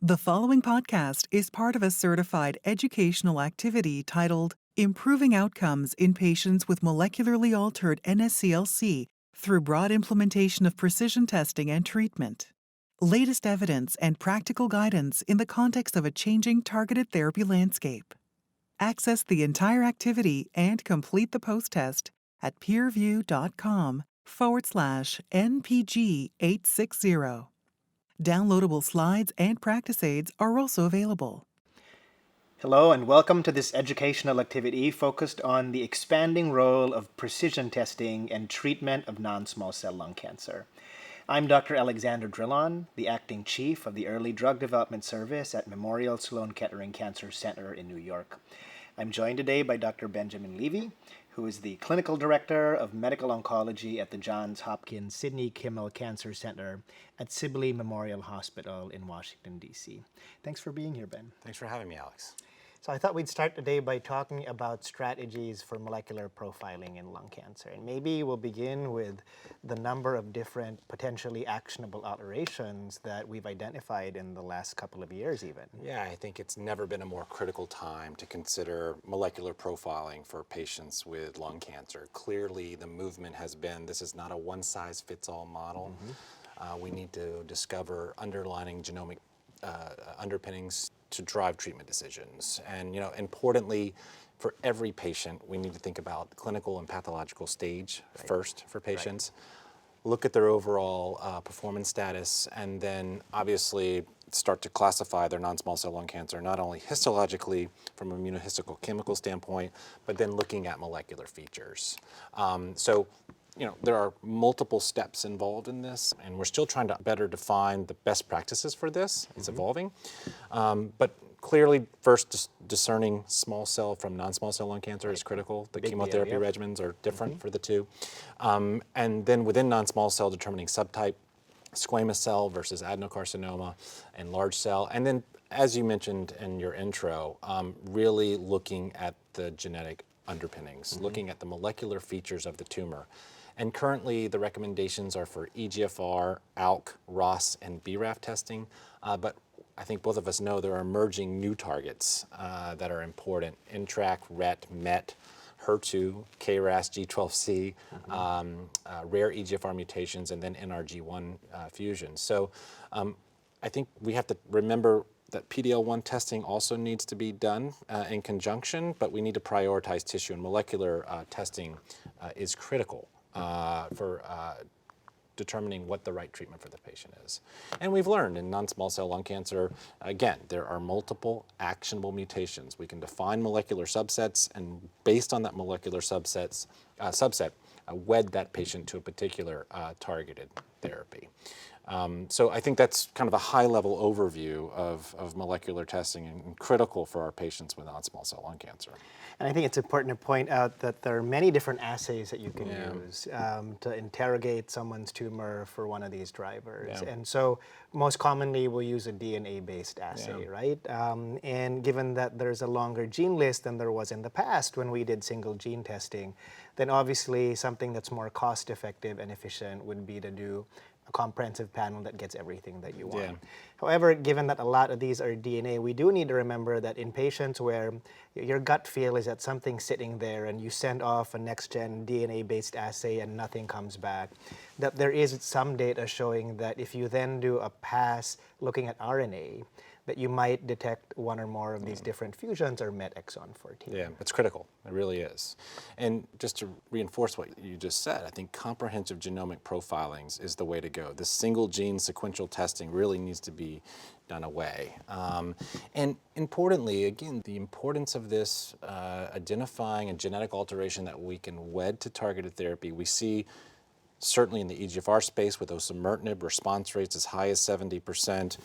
The following podcast is part of a certified educational activity titled Improving Outcomes in Patients with Molecularly Altered NSCLC through Broad Implementation of Precision Testing and Treatment. Latest evidence and practical guidance in the context of a changing targeted therapy landscape. Access the entire activity and complete the post-test at peerview.com/NPG860. Downloadable slides and practice aids are also available. Hello and welcome to this educational activity focused on the expanding role of precision testing and treatment of non-small cell lung cancer. I'm Dr. Alexander Drillon, the acting chief of the Early Drug Development Service at Memorial Sloan Kettering Cancer Center in New York. I'm joined today by Dr. Benjamin Levy, who is the clinical director of medical oncology at the Johns Hopkins Sidney Kimmel Cancer Center at Sibley Memorial Hospital in Washington, D.C. Thanks for being here, Ben. Thanks for having me, Alex. So I thought we'd start today by talking about strategies for molecular profiling in lung cancer. And maybe we'll begin with the number of different potentially actionable alterations that we've identified in the last couple of years even. Yeah, I think it's never been a more critical time to consider molecular profiling for patients with lung cancer. Clearly, the movement has been, this is not a one-size-fits-all model. We need to discover underlying genomic underpinnings to drive treatment decisions. And importantly, for every patient, we need to think about clinical and pathological stage first for patients. Look at their overall performance status, and then obviously start to classify their non-small cell lung cancer, not only histologically from an immunohistochemical standpoint, but then looking at molecular features. There are multiple steps involved in this, and we're still trying to better define the best practices for this. It's evolving. But clearly, first, discerning small cell from non-small cell lung cancer is critical. The chemotherapy regimens are different for the two. And then within non-small cell, determining subtype, squamous cell versus adenocarcinoma, and large cell. And then, as you mentioned in your intro, really looking at the genetic underpinnings, looking at the molecular features of the tumor. And currently, the recommendations are for EGFR, ALK, ROS, and BRAF testing. But I think both of us know there are emerging new targets that are important: NTRK, RET, MET, HER2, KRAS, G12C, rare EGFR mutations, and then NRG1 fusions. So I think we have to remember that PD-L1 testing also needs to be done in conjunction, but we need to prioritize tissue, and molecular testing is critical for determining what the right treatment for the patient is. And we've learned in non-small cell lung cancer, again, there are multiple actionable mutations. We can define molecular subsets, and based on that molecular subset, wed that patient to a particular targeted therapy. So I think that's kind of a high-level overview of molecular testing and critical for our patients with non-small cell lung cancer. And I think it's important to point out that there are many different assays that you can use to interrogate someone's tumor for one of these drivers. And so most commonly we'll use a DNA-based assay, right? And given that there's a longer gene list than there was in the past when we did single gene testing, then obviously something that's more cost-effective and efficient would be to do a comprehensive panel that gets everything that you want. However, given that a lot of these are DNA, we do need to remember that in patients where your gut feel is that something's sitting there and you send off a next-gen DNA-based assay and nothing comes back, that there is some data showing that if you then do a pass looking at RNA, that you might detect one or more of these different fusions or MET exon 14. Yeah, it's critical. It really is. And just to reinforce what you just said, I think comprehensive genomic profiling is the way to go. This single gene sequential testing really needs to be done away. And importantly, again, the importance of this identifying a genetic alteration that we can wed to targeted therapy. We see certainly in the EGFR space with osimertinib response rates as high as 70%.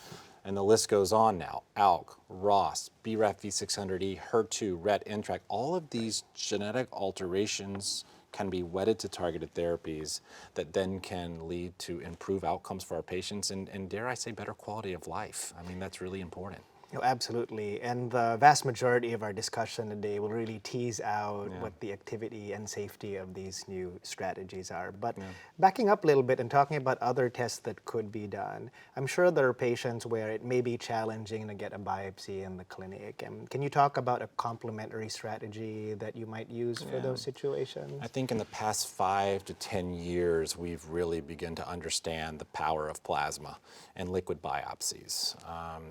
And the list goes on now. ALK, ROS, BRAF V600E, HER2, RET, NTRK, all of these genetic alterations can be wedded to targeted therapies that then can lead to improved outcomes for our patients and dare I say, better quality of life. I mean, that's really important. No, absolutely. And the vast majority of our discussion today will really tease out what the activity and safety of these new strategies are. But backing up a little bit and talking about other tests that could be done, I'm sure there are patients where it may be challenging to get a biopsy in the clinic. And can you talk about a complementary strategy that you might use for those situations? I think in the past 5 to 10 years, we've really begun to understand the power of plasma and liquid biopsies.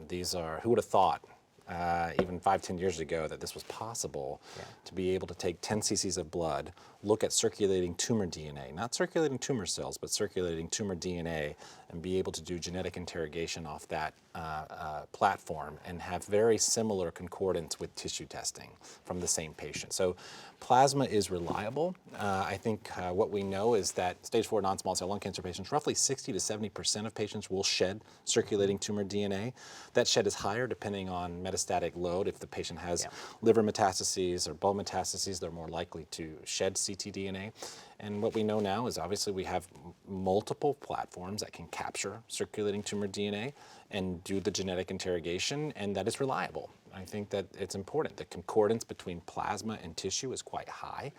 These are, who would have thought even 5, 10 years ago that this was possible to be able to take 10 cc's of blood, look at circulating tumor DNA, not circulating tumor cells, but circulating tumor DNA, and be able to do genetic interrogation off that platform and have very similar concordance with tissue testing from the same patient. So plasma is reliable. I think what we know is that stage 4 non-small cell lung cancer patients, roughly 60 to 70% of patients will shed circulating tumor DNA. That shed is higher depending on metastatic load. If the patient has liver metastases or bone metastases, they're more likely to shed ctDNA. And what we know now is obviously we have multiple platforms that can capture circulating tumor DNA and do the genetic interrogation, and that is reliable. I think that it's important. The concordance between plasma and tissue is quite high,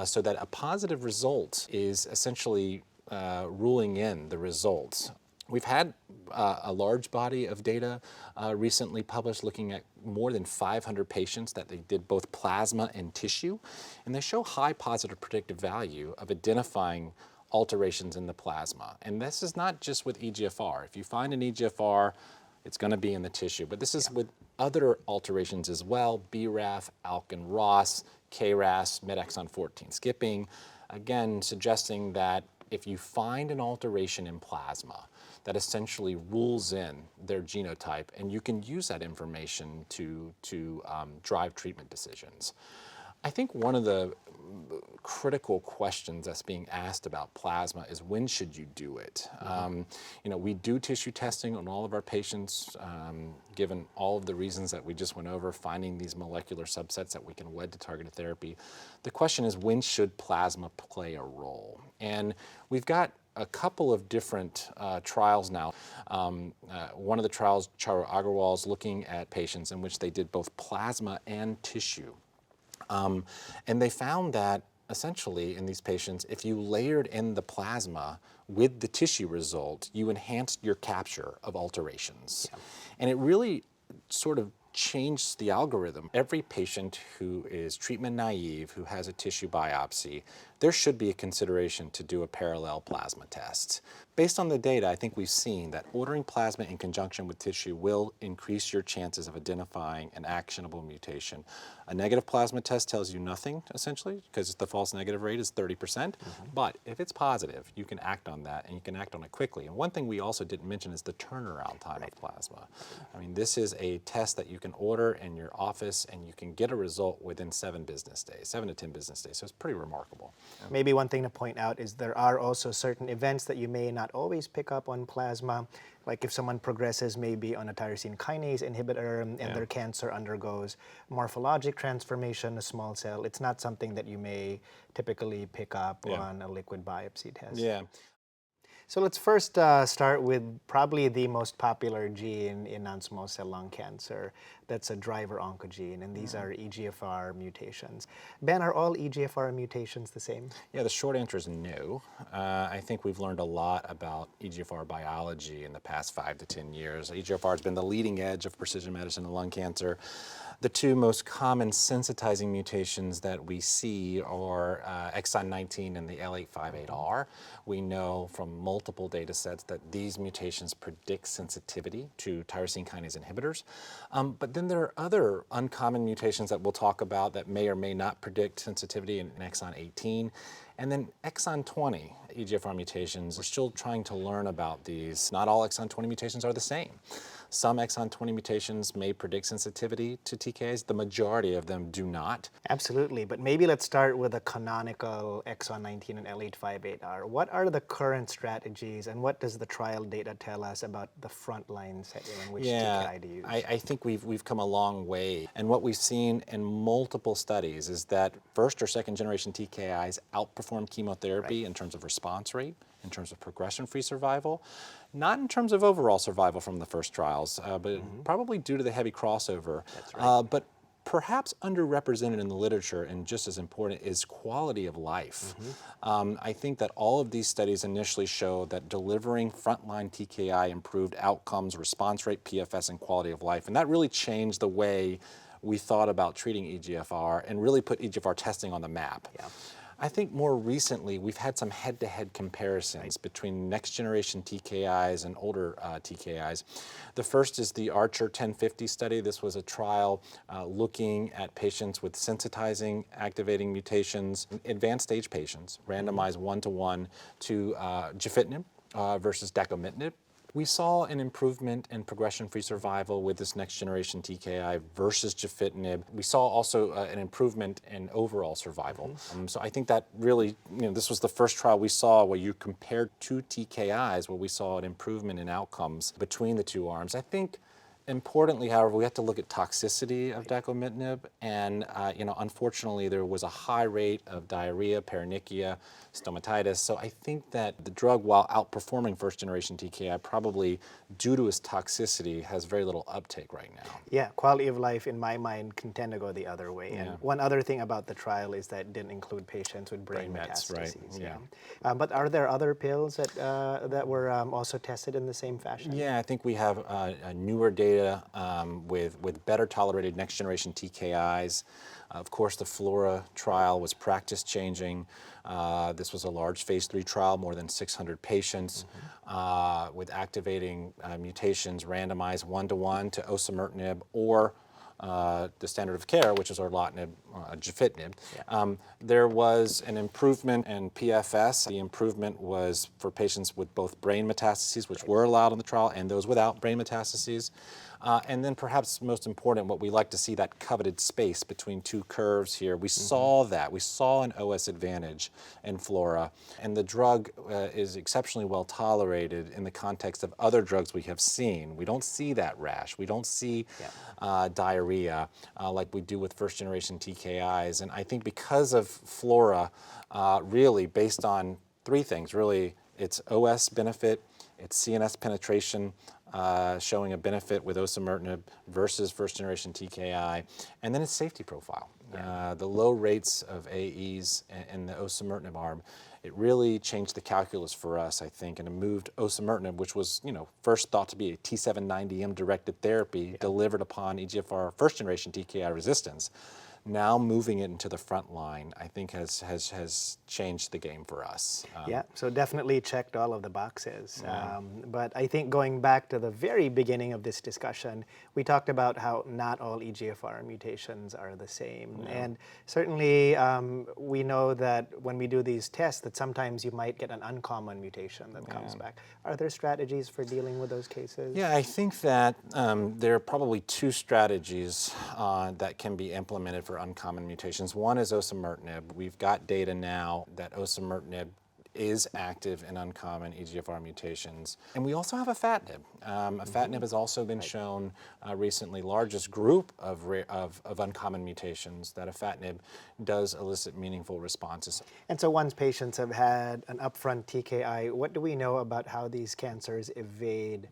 so that a positive result is essentially ruling in the results. We've had a large body of data recently published looking at more than 500 patients that they did both plasma and tissue, and they show high positive predictive value of identifying alterations in the plasma. And this is not just with EGFR. If you find an EGFR, it's going to be in the tissue, but this is with other alterations as well: BRAF, ALK and ROS, KRAS, exon 14 skipping, again suggesting that if you find an alteration in plasma, that essentially rules in their genotype, and you can use that information to drive treatment decisions. I think one of the critical questions that's being asked about plasma is, when should you do it? We do tissue testing on all of our patients, given all of the reasons that we just went over, finding these molecular subsets that we can wed to targeted therapy. The question is, when should plasma play a role? And we've got a couple of different trials now. One of the trials, Charu Agarwal, is looking at patients in which they did both plasma and tissue. And they found that essentially in these patients, if you layered in the plasma with the tissue result, you enhanced your capture of alterations. And it really sort of changed the algorithm. Every patient who is treatment naive, who has a tissue biopsy, there should be a consideration to do a parallel plasma test. Based on the data, I think we've seen that ordering plasma in conjunction with tissue will increase your chances of identifying an actionable mutation. A negative plasma test tells you nothing, essentially, because the false negative rate is 30%. But if it's positive, you can act on that, and you can act on it quickly. And one thing we also didn't mention is the turnaround time of plasma. I mean, this is a test that you can order in your office, and you can get a result within 7 business days, 7 to 10 business days. So it's pretty remarkable. Maybe one thing to point out is there are also certain events that you may not always pick up on plasma. Like if someone progresses maybe on a tyrosine kinase inhibitor and their cancer undergoes morphologic transformation, a small cell, it's not something that you may typically pick up on a liquid biopsy test. So let's first start with probably the most popular gene in non-small cell lung cancer. That's a driver oncogene, and these are EGFR mutations. Ben, are all EGFR mutations the same? Yeah, the short answer is no. I think we've learned a lot about EGFR biology in the past 5 to 10 years. EGFR has been the leading edge of precision medicine in lung cancer. The 2 most common sensitizing mutations that we see are exon 19 and the L858R. We know from multiple data sets that these mutations predict sensitivity to tyrosine kinase inhibitors. But then there are other uncommon mutations that we'll talk about that may or may not predict sensitivity in exon 18. And then exon 20 EGFR mutations, we're still trying to learn about these. Not all exon 20 mutations are the same. Some exon 20 mutations may predict sensitivity to TKIs. The majority of them do not. Absolutely, but maybe let's start with a canonical exon 19 and L858R. What are the current strategies, and what does the trial data tell us about the frontline setting in which TKI to use? I think we've come a long way. And what we've seen in multiple studies is that first or second generation TKIs outperform chemotherapy in terms of response rate in terms of progression-free survival, not in terms of overall survival from the first trials, but probably due to the heavy crossover. That's right. But perhaps underrepresented in the literature, and just as important, is quality of life. I think that all of these studies initially show that delivering frontline TKI improved outcomes, response rate, PFS, and quality of life. And that really changed the way we thought about treating EGFR and really put EGFR testing on the map. Yeah. I think more recently we've had some head-to-head comparisons between next-generation TKIs and older TKIs. The first is the Archer 1050 study. This was a trial looking at patients with sensitizing activating mutations, advanced stage patients, randomized 1-to-1 to Gefitinib versus Decommitting. We saw an improvement in progression-free survival with this next-generation TKI versus Gefitinib. We saw also an improvement in overall survival. So I think that really, this was the first trial we saw where you compared two TKIs where we saw an improvement in outcomes between the two arms. I think importantly, however, we have to look at toxicity of Decommitting, and unfortunately, there was a high rate of diarrhea, paronychia, stomatitis. So I think that the drug, while outperforming first-generation TKI, probably due to its toxicity, has very little uptake right now. Yeah, quality of life, in my mind, can tend to go the other way. Yeah. And one other thing about the trial is that it didn't include patients with brain mets, metastases. right, yeah. But are there other pills that that were also tested in the same fashion? Yeah, I think we have newer data with better tolerated next-generation TKIs. Of course, the Flora trial was practice-changing. This was a large phase 3 trial, more than 600 patients with activating mutations, randomized 1-to-1 to osimertinib or the standard of care, which is orlatinib, Gefitinib. There was an improvement in PFS. The improvement was for patients with both brain metastases, which were allowed in the trial, and those without brain metastases. And then perhaps most important, what we like to see, that coveted space between two curves here. We saw that. We saw an OS advantage in Flora. And the drug is exceptionally well tolerated in the context of other drugs we have seen. We don't see that rash. We don't see diarrhea like we do with first-generation TKIs. And I think because of Flora, really based on three things, really, its OS benefit, its CNS penetration, showing a benefit with osimertinib versus first-generation TKI, and then its safety profile. The low rates of AEs in the osimertinib arm, it really changed the calculus for us, I think, and it moved osimertinib, which was first thought to be a T790M-directed therapy delivered upon EGFR first-generation TKI resistance. Now moving it into the front line, I think has changed the game for us. Yeah, so definitely checked all of the boxes. But I think going back to the very beginning of this discussion, we talked about how not all EGFR mutations are the same. And certainly we know that when we do these tests that sometimes you might get an uncommon mutation that comes back. Are there strategies for dealing with those cases? Yeah, I think that there are probably two strategies that can be implemented for uncommon mutations. One is osimertinib. We've got data now that osimertinib is active in uncommon EGFR mutations. And we also have afatinib. Afatinib has also been shown recently, largest group of uncommon mutations, that afatinib does elicit meaningful responses. And so once patients have had an upfront TKI, what do we know about how these cancers evade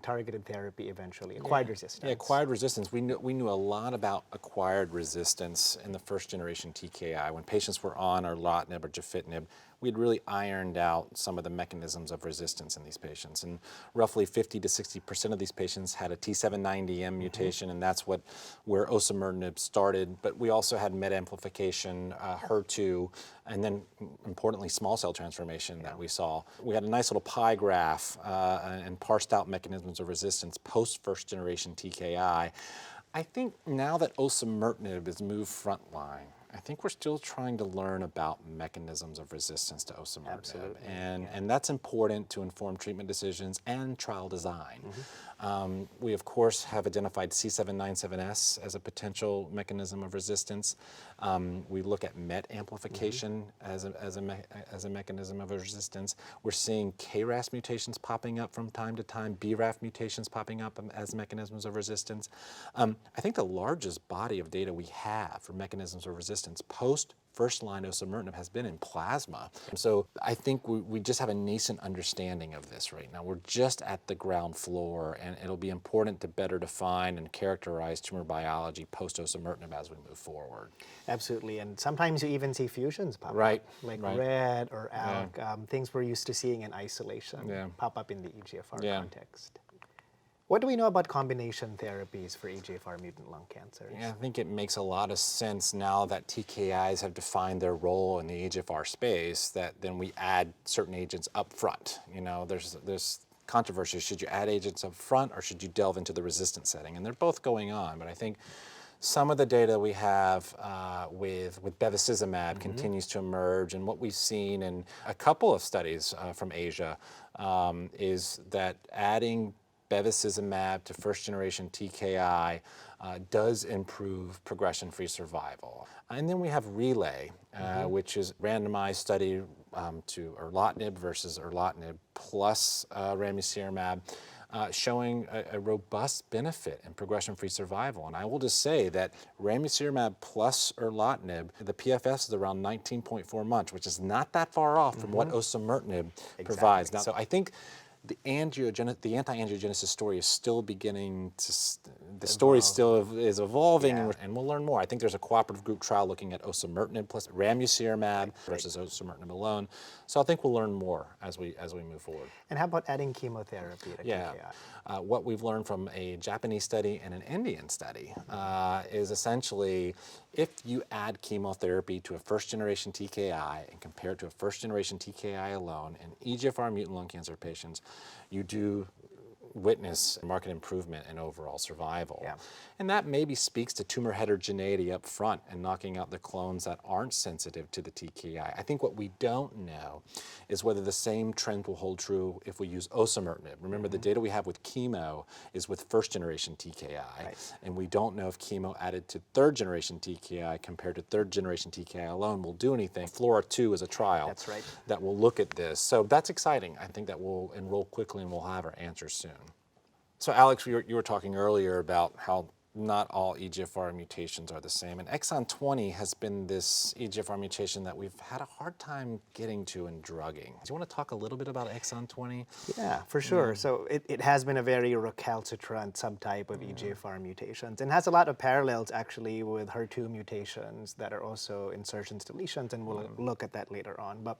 targeted therapy eventually, acquired resistance? Yeah, acquired resistance. We knew a lot about acquired resistance in the first generation TKI. When patients were on orlatinib or Gefitinib, we'd really ironed out some of the mechanisms of resistance in these patients. And roughly 50 to 60% of these patients had a T790M mutation, and that's where osimertinib started. But we also had MET amplification, HER2, and then importantly, small cell transformation that we saw. We had a nice little pie graph and parsed out mechanisms of resistance post first generation TKI. I think now that osimertinib has moved frontline, I think we're still trying to learn about mechanisms of resistance to osimertinib. And that's important to inform treatment decisions and trial design. We, of course, have identified C797S as a potential mechanism of resistance. We look at MET amplification as a mechanism of resistance. We're seeing KRAS mutations popping up from time to time, BRAF mutations popping up as mechanisms of resistance. I think the largest body of data we have for mechanisms of resistance post first-line osimertinib has been in plasma. So I think we just have a nascent understanding of this right now. We're just at the ground floor, and it'll be important to better define and characterize tumor biology post-osimertinib as we move forward. Absolutely, and sometimes you even see fusions pop Right, up, like right. red or ALK, things we're used to seeing in isolation pop up in the EGFR context. What do we know about combination therapies for EGFR mutant lung cancers? Yeah, I think it makes a lot of sense now that TKIs have defined their role in the EGFR space, that then we add certain agents up front. You know, there's controversy. Should you add agents up front or should you delve into the resistant setting? And they're both going on, but I think some of the data we have with bevacizumab continues to emerge, and what we've seen in a couple of studies from Asia is that adding bevacizumab to first-generation TKI does improve progression-free survival. And then we have Relay, which is a randomized study to erlotinib versus erlotinib plus ramucirumab, showing a robust benefit in progression-free survival. And I will just say that ramucirumab plus erlotinib, the PFS is around 19.4 months, which is not that far off from what osimertinib provides. Now, so I think the anti-angiogenesis story is still beginning to, the story still is evolving, and we'll learn more. I think there's a cooperative group trial looking at osimertinib plus ramucirumab versus osimertinib alone. So I think we'll learn more as we move forward. And how about adding chemotherapy to TKI? What we've learned from a Japanese study and an Indian study is essentially if you add chemotherapy to a first-generation TKI and compare it to a first-generation TKI alone in EGFR mutant lung cancer patients, you do witness marked improvement in overall survival. And that maybe speaks to tumor heterogeneity up front and knocking out the clones that aren't sensitive to the TKI. I think what we don't know is whether the same trend will hold true if we use osimertinib. Remember, the data we have with chemo is with first-generation TKI, and we don't know if chemo added to third-generation TKI compared to third-generation TKI alone will do anything. FLAURA2 is a trial that will look at this. So that's exciting. I think that we'll enroll quickly and we'll have our answers soon. So Alex, you were talking earlier about how not all EGFR mutations are the same, and exon 20 has been this EGFR mutation that we've had a hard time getting to in drugging. Do you want to talk a little bit about exon 20? Yeah, for sure. So it has been a very recalcitrant subtype of EGFR mutations, and has a lot of parallels actually with HER2 mutations that are also insertions deletions, and we'll look at that later on. But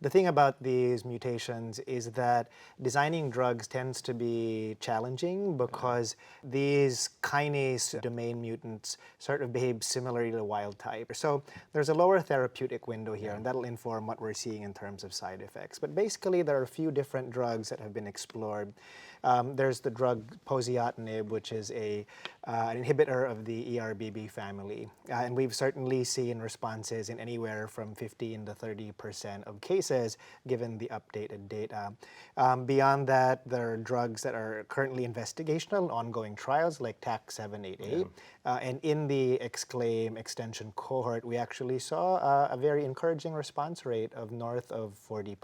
the thing about these mutations is that designing drugs tends to be challenging because these kinase domain mutants sort of behave similarly to wild type. So there's a lower therapeutic window here, and that'll inform what we're seeing in terms of side effects. But basically, there are a few different drugs that have been explored. There's the drug Crizotinib, which is an inhibitor of the ERBB family. And we've certainly seen responses in anywhere from 15 to 30% of cases, given the updated data. Beyond that, there are drugs that are currently investigational, ongoing trials, like TAK-788. And in the Exclaim extension cohort, we actually saw a very encouraging response rate of north of 40%.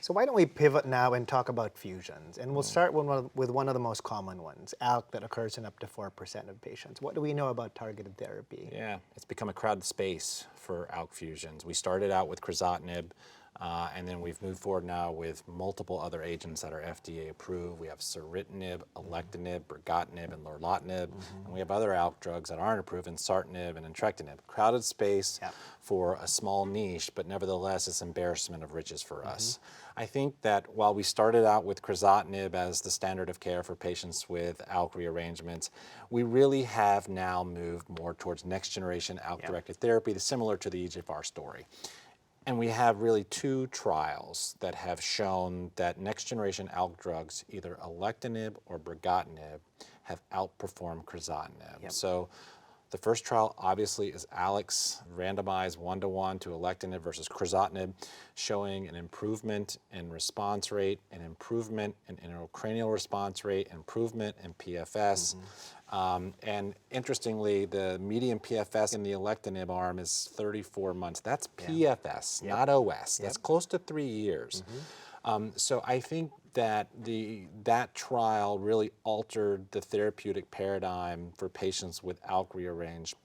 So why don't we pivot now and talk about fusions? And we'll start with one of the most common ones, ALK, that occurs in up to 4% of patients. What do we know about targeted therapy? Yeah, it's become a crowded space for ALK fusions. We started out with Crizotinib, and then we've moved forward now with multiple other agents that are FDA approved. We have Ceritinib, Alectinib, Brigatinib, and Lorlatinib. And we have other ALK drugs that aren't approved, Ensartinib and Entrectinib. Crowded space for a small niche, but nevertheless, it's embarrassment of riches for us. I think that while we started out with Crizotinib as the standard of care for patients with ALK rearrangements, we really have now moved more towards next generation ALK-directed therapy, similar to the EGFR story. And we have really two trials that have shown that next-generation ALK drugs, either Alectinib or Brigatinib, have outperformed Crizotinib. So the first trial, obviously, is ALEX, randomized 1-to-1 to Alectinib versus Crizotinib, showing an improvement in response rate, an improvement in intracranial response rate, improvement in PFS. And interestingly, the median PFS in the Alectinib arm is 34 months. That's PFS, not OS. That's close to 3 years. So I think that that trial really altered the therapeutic paradigm for patients with ALK rearranged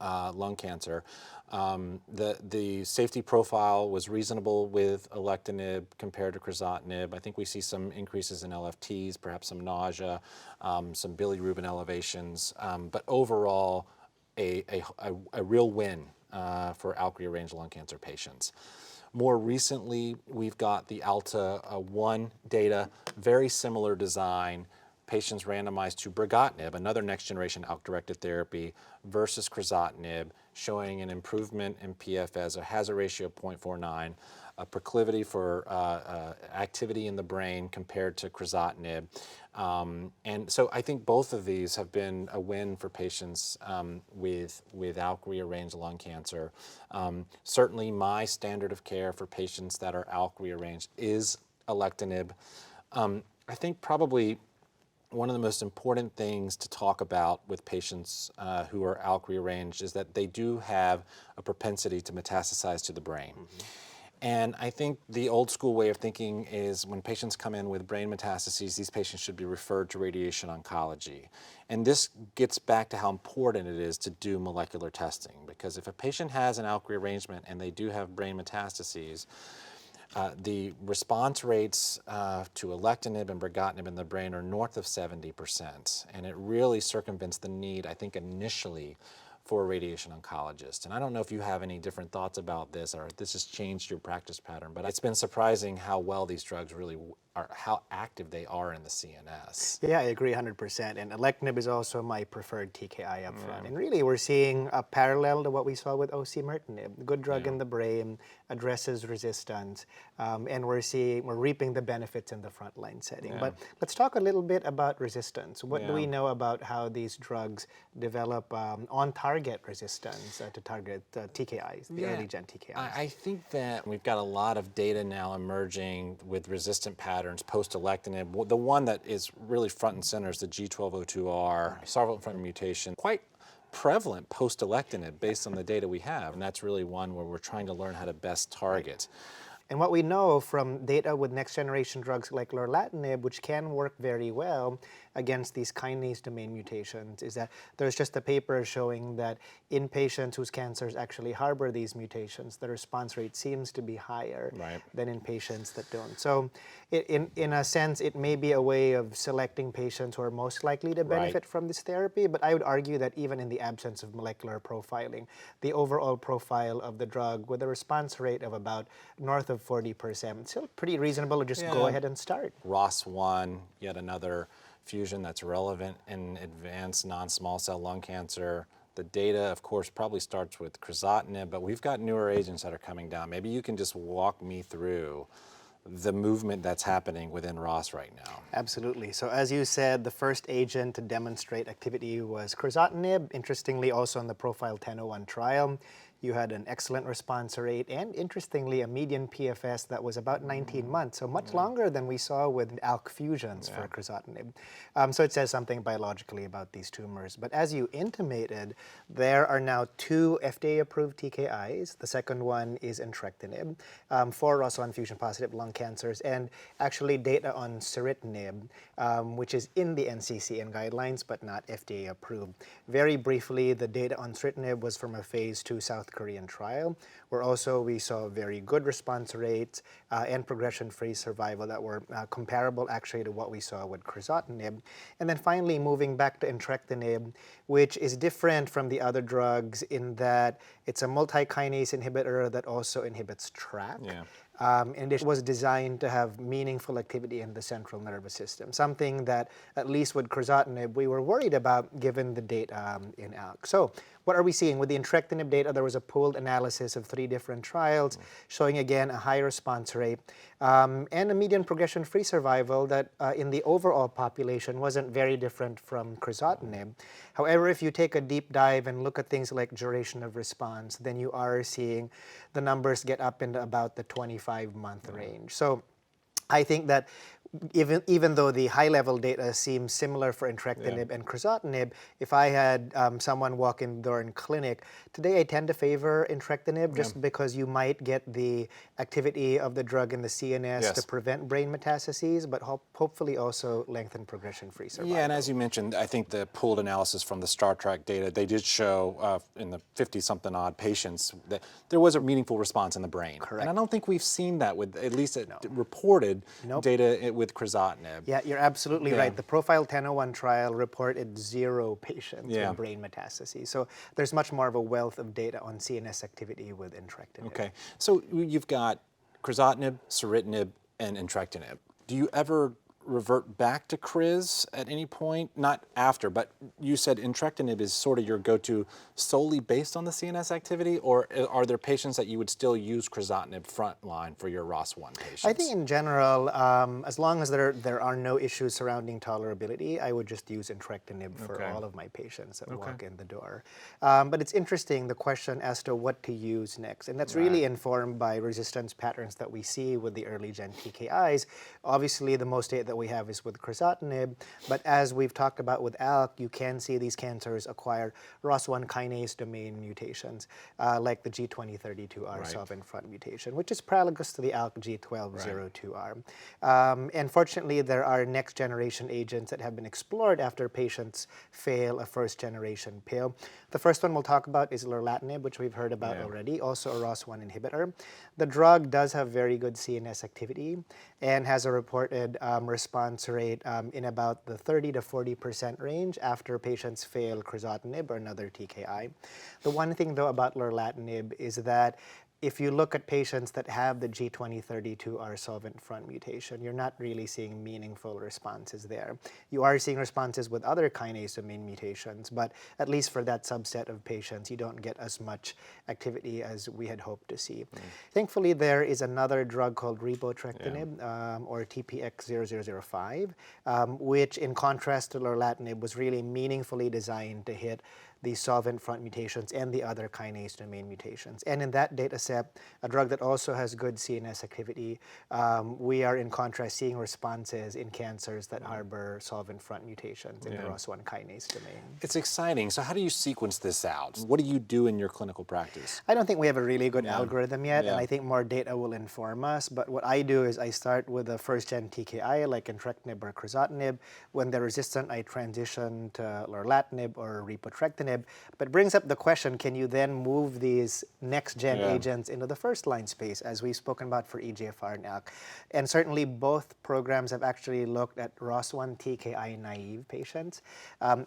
lung cancer. The safety profile was reasonable with alectinib compared to crizotinib. I think we see some increases in LFTs, perhaps some nausea, some bilirubin elevations, but overall a real win for ALK-rearranged lung cancer patients. More recently, we've got the ALTA-1 data, very similar design, patients randomized to brigatinib, another next-generation ALK-directed therapy, versus crizotinib, showing an improvement in PFS, a hazard ratio of 0.49, a proclivity for activity in the brain compared to crizotinib. And so I think both of these have been a win for patients with ALK-rearranged lung cancer. Certainly my standard of care for patients that are ALK-rearranged is alectinib. I think probably one of the most important things to talk about with patients who are ALK-rearranged is that they do have a propensity to metastasize to the brain. And I think the old school way of thinking is when patients come in with brain metastases, these patients should be referred to radiation oncology. And this gets back to how important it is to do molecular testing, because if a patient has an ALK rearrangement and they do have brain metastases, the response rates to alectinib and brigatinib in the brain are north of 70%, and it really circumvents the need, I think, initially for a radiation oncologist. And I don't know if you have any different thoughts about this or if this has changed your practice pattern, but it's been surprising how well these drugs really are, how active they are in the CNS. Yeah, I agree 100%. And alectinib is also my preferred TKI up front. And really, we're seeing a parallel to what we saw with osimertinib. Good drug in the brain, addresses resistance, and we're reaping the benefits in the frontline setting. But let's talk a little bit about resistance. What do we know about how these drugs develop on-target resistance to target TKIs, the early gen TKIs? I think that we've got a lot of data now emerging with resistant patterns post-alectinib. The one that is really front and center is the G1202R, Egfr mutation, quite prevalent post-alectinib based on the data we have, and that's really one where we're trying to learn how to best target. And what we know from data with next-generation drugs like lorlatinib, which can work very well against these kinase domain mutations, is that there's just a paper showing that in patients whose cancers actually harbor these mutations, the response rate seems to be higher than in patients that don't. So in a sense, it may be a way of selecting patients who are most likely to benefit from this therapy, but I would argue that even in the absence of molecular profiling, the overall profile of the drug with a response rate of about north of 40%, it's still pretty reasonable to just go ahead and start. ROS1, yet another fusion that's relevant in advanced non-small cell lung cancer. The data, of course, probably starts with crizotinib, but we've got newer agents that are coming down. Maybe you can just walk me through the movement that's happening within ROS right now. Absolutely. So as you said, the first agent to demonstrate activity was crizotinib. Interestingly, also in the Profile 1001 trial, you had an excellent response rate and, interestingly, a median PFS that was about 19 months, so much longer than we saw with ALK fusions for crizotinib. So it says something biologically about these tumors. But as you intimated, there are now 2 FDA-approved TKIs. The second one is entrectinib for ROS1 fusion-positive lung cancers, and actually data on ceritinib, which is in the NCCN guidelines but not FDA-approved. Very briefly, the data on ceritinib was from a phase 2 South Korean trial, where also we saw very good response rates and progression-free survival that were comparable actually to what we saw with crizotinib. And then finally, moving back to entrectinib, which is different from the other drugs in that it's a multi-kinase inhibitor that also inhibits TRAC. And it was designed to have meaningful activity in the central nervous system, something that, at least with crizotinib, we were worried about given the data in ALK. So what are we seeing? With the entrectinib data, there was a pooled analysis of 3 different trials showing, again, a high response rate and a median progression-free survival that in the overall population wasn't very different from crizotinib. However, if you take a deep dive and look at things like duration of response, then you are seeing the numbers get up into about the 25-month range. So I think that even though the high-level data seems similar for entrectinib and crizotinib, if I had someone walk in the door in clinic, today I tend to favor entrectinib just because you might get the activity of the drug in the CNS to prevent brain metastases, but hopefully also lengthen progression-free survival. Yeah, and as you mentioned, I think the pooled analysis from the Star Trek data, they did show in the 50-something odd patients that there was a meaningful response in the brain. Correct. And I don't think we've seen that with at least reported data with crizotinib. Yeah, you're absolutely right. The Profile 1001 trial reported 0 patients with brain metastases. So there's much more of a wealth of data on CNS activity with entrectinib. Okay, so you've got crizotinib, ceritinib, and entrectinib. Do you ever revert back to Criz at any point? Not after, but you said entrectinib is sort of your go-to solely based on the CNS activity, or are there patients that you would still use crizotinib frontline for your ROS1 patients? I think in general, as long as there are no issues surrounding tolerability, I would just use entrectinib for all of my patients that walk in the door. But it's interesting, the question as to what to use next, and that's really informed by resistance patterns that we see with the early gen TKIs. Obviously, the most data that we have is with crizotinib, but as we've talked about with ALK, you can see these cancers acquire ROS1 kinase domain mutations, like the G2032R solvent front mutation, which is paralogous to the ALK G1202R. And fortunately, there are next generation agents that have been explored after patients fail a first generation pill. The first one we'll talk about is lorlatinib, which we've heard about already, also a ROS1 inhibitor. The drug does have very good CNS activity and has a reported response rate in about the 30 to 40% range after patients fail crizotinib or another TKI. The one thing though about lorlatinib is that if you look at patients that have the G2032R solvent front mutation, you're not really seeing meaningful responses there. You are seeing responses with other kinase domain mutations, but at least for that subset of patients, you don't get as much activity as we had hoped to see. Thankfully, there is another drug called repotrectinib, or TPX0005, which in contrast to lorlatinib was really meaningfully designed to hit the solvent front mutations and the other kinase domain mutations. And in that data set, a drug that also has good CNS activity, we are in contrast seeing responses in cancers that harbor solvent front mutations in the ROS1 kinase domain. It's exciting. So how do you sequence this out? What do you do in your clinical practice? I don't think we have a really good algorithm yet, and I think more data will inform us. But what I do is I start with a first-gen TKI like entrectinib or crizotinib. When they're resistant, I transition to lorlatinib or repotrectinib. But it brings up the question, can you then move these next-gen agents into the first-line space, as we've spoken about for EGFR and ALK? And certainly both programs have actually looked at ROS1 TKI-naive patients.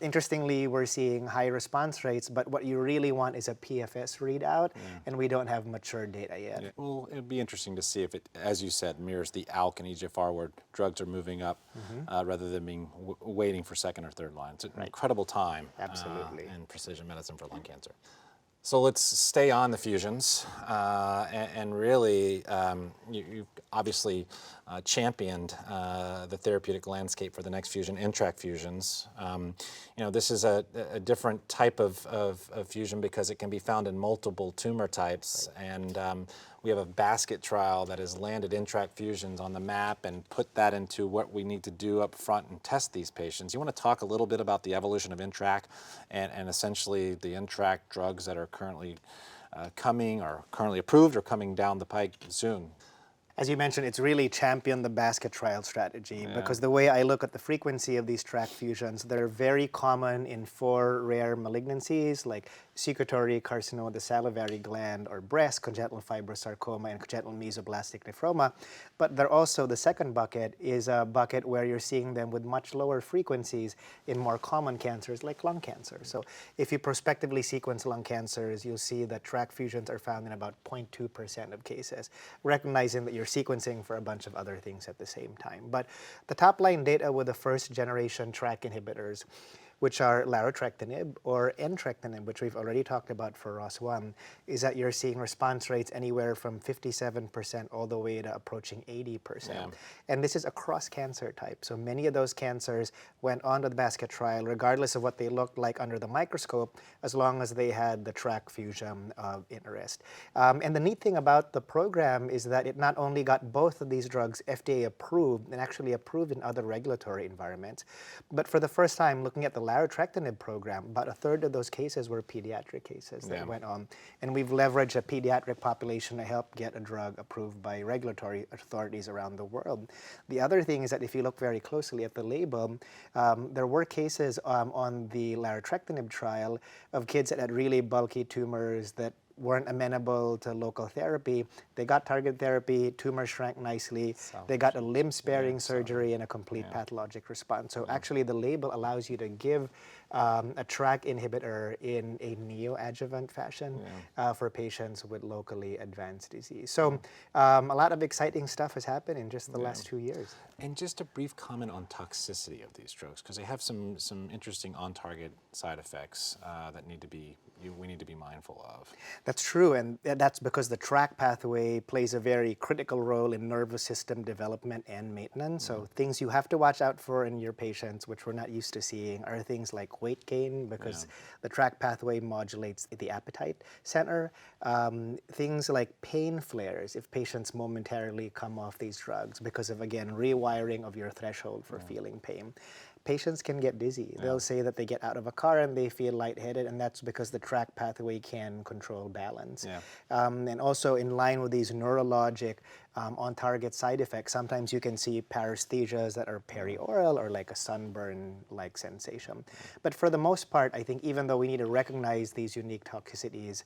Interestingly, we're seeing high response rates, but what you really want is a PFS readout, and we don't have mature data yet. Well, it'd be interesting to see if it, as you said, mirrors the ALK and EGFR where drugs are moving up rather than being waiting for second or third line. It's an incredible time. Absolutely. In precision medicine for lung cancer. So let's stay on the fusions, and really, you've obviously championed the therapeutic landscape for the next fusion, NTRK fusions. This is a different type of fusion because it can be found in multiple tumor types, and we have a basket trial that has landed NTRK fusions on the map and put that into what we need to do up front and test these patients. You want to talk a little bit about the evolution of NTRK and essentially the NTRK drugs that are currently coming or currently approved or coming down the pike soon? As you mentioned, it's really championed the basket trial strategy because the way I look at the frequency of these TRK fusions, they're very common in 4 rare malignancies like secretory carcinoma of the salivary gland or breast, congenital fibrosarcoma, and congenital mesoblastic nephroma. But they're also, the second bucket is a bucket where you're seeing them with much lower frequencies in more common cancers like lung cancer. So if you prospectively sequence lung cancers, you'll see that TRK fusions are found in about 0.2% of cases, recognizing that you're sequencing for a bunch of other things at the same time. But the top line data with the first generation TRK inhibitors which are larotrectinib or entrectinib, which we've already talked about for ROS1, is that you're seeing response rates anywhere from 57% all the way to approaching 80%. Yeah. And this is across cancer types. So many of those cancers went on to the basket trial, regardless of what they looked like under the microscope, as long as they had the track fusion of interest. And the neat thing about the program is that it not only got both of these drugs FDA approved and actually approved in other regulatory environments, but for the first time, looking at the larotrectinib program, about a third of those cases were pediatric cases that went on. And we've leveraged a pediatric population to help get a drug approved by regulatory authorities around the world. The other thing is that if you look very closely at the label, there were cases on the larotrectinib trial of kids that had really bulky tumors that weren't amenable to local therapy. They got target therapy, tumor shrank nicely. They got a limb-sparing surgery and a complete pathologic response. So actually the label allows you to give a TRAC inhibitor in a neoadjuvant fashion for patients with locally advanced disease. So a lot of exciting stuff has happened in just the last 2 years. And just a brief comment on toxicity of these drugs, because they have some interesting on-target side effects that we need to be mindful of. That's true, and that's because the TRAC pathway plays a very critical role in nervous system development and maintenance. So things you have to watch out for in your patients, which we're not used to seeing, are things like weight gain, because the TRAC pathway modulates the appetite center. Things like pain flares if patients momentarily come off these drugs because of, again, rewiring of your threshold for feeling pain. Patients can get dizzy. They'll say that they get out of a car and they feel lightheaded, and that's because the TRAC pathway can control balance. And also in line with these neurologic on-target side effects, sometimes you can see paresthesias that are perioral or like a sunburn-like sensation. But for the most part, I think even though we need to recognize these unique toxicities,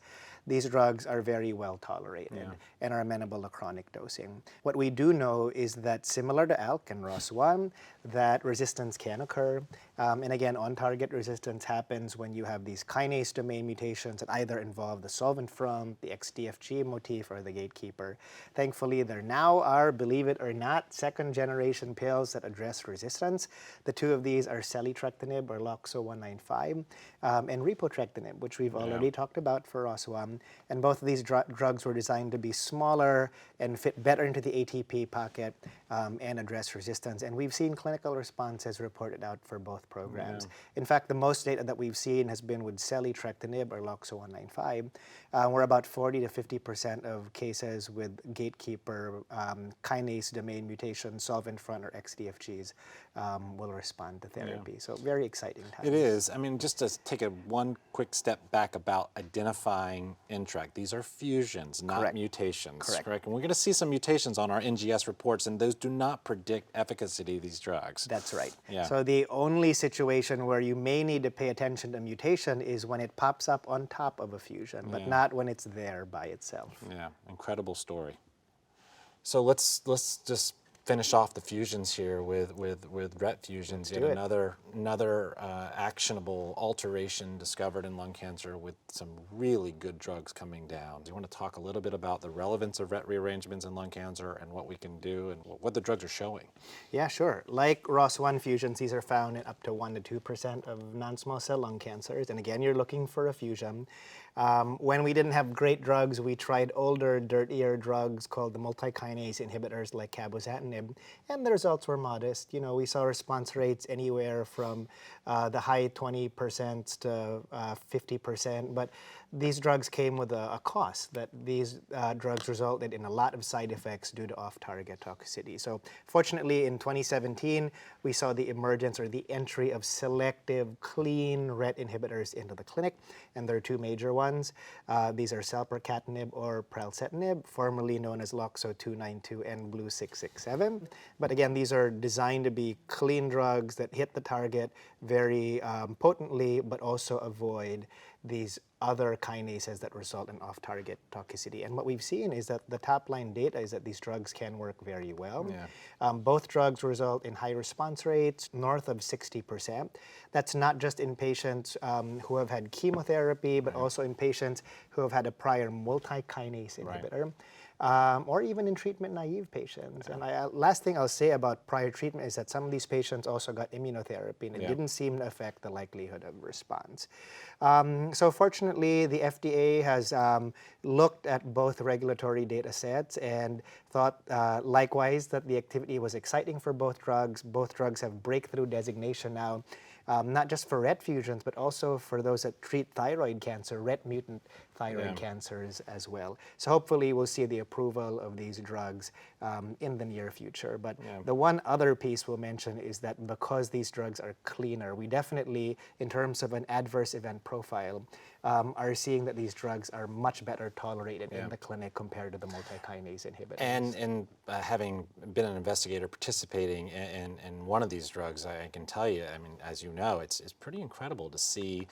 these drugs are very well tolerated and are amenable to chronic dosing. What we do know is that similar to ALK and ROS1, that resistance can occur. And again, on-target resistance happens when you have these kinase domain mutations that either involve the solvent front, the XDFG motif, or the gatekeeper. Thankfully, there now are, believe it or not, second-generation pills that address resistance. The two of these are selitrectinib, or LOXO-195, and repotrectinib, which we've already talked about for ROS1. And both of these drugs were designed to be smaller and fit better into the ATP pocket and address resistance. And we've seen clinical responses reported out for both programs. In fact, the most data that we've seen has been with selitrectinib, or LOXO-195, where about 40 to 50% of cases with gatekeeper kinase domain mutation, solvent front, or XDFGs will respond to therapy. So very exciting times. It is. I mean, just to take one quick step back about identifying NTRK, these are fusions, not mutations. Correct. And we're going to see some mutations on our NGS reports, and those do not predict efficacy of these drugs. That's right. So the only situation where you may need to pay attention to mutation is when it pops up on top of a fusion, but not when it's there by itself. Yeah, incredible story. So let's just finish off the fusions here with RET fusions. Yet another actionable alteration discovered in lung cancer with some really good drugs coming down. Do you want to talk a little bit about the relevance of RET rearrangements in lung cancer and what we can do and what the drugs are showing? Yeah, sure. Like ROS1 fusions, these are found in up to 1% to 2% of non-small cell lung cancers. And again, you're looking for a fusion. When we didn't have great drugs, we tried older, dirtier drugs called the multikinase inhibitors like cabozantinib, and the results were modest. You know, we saw response rates anywhere from the high 20% to 50%, but these drugs came with a cost, that these drugs resulted in a lot of side effects due to off-target toxicity. So fortunately, in 2017, we saw the emergence or the entry of selective, clean RET inhibitors into the clinic, and there are two major ones. These are selpercatinib or pralsetinib, formerly known as LOXO-292 and BLU-667. But again, these are designed to be clean drugs that hit the target very potently, but also avoid these other kinases that result in off-target toxicity. And what we've seen is that the top-line data is that these drugs can work very well. Both drugs result in high response rates, north of 60%. That's not just in patients who have had chemotherapy, but also in patients who have had a prior multi-kinase inhibitor. or even in treatment-naive patients. And last thing I'll say about prior treatment is that some of these patients also got immunotherapy, and it didn't seem to affect the likelihood of response. So fortunately, the FDA has looked at both regulatory data sets and thought likewise that the activity was exciting for both drugs. Both drugs have breakthrough designation now, not just for RET fusions, but also for those that treat thyroid cancer, RET mutant thyroid cancers as well. So hopefully we'll see the approval of these drugs in the near future. But the one other piece we'll mention is that because these drugs are cleaner, we definitely, in terms of an adverse event profile, are seeing that these drugs are much better tolerated in the clinic compared to the multi-kinase inhibitors. And having been an investigator participating in one of these drugs, I can tell you, I mean, as you know, it's pretty incredible to see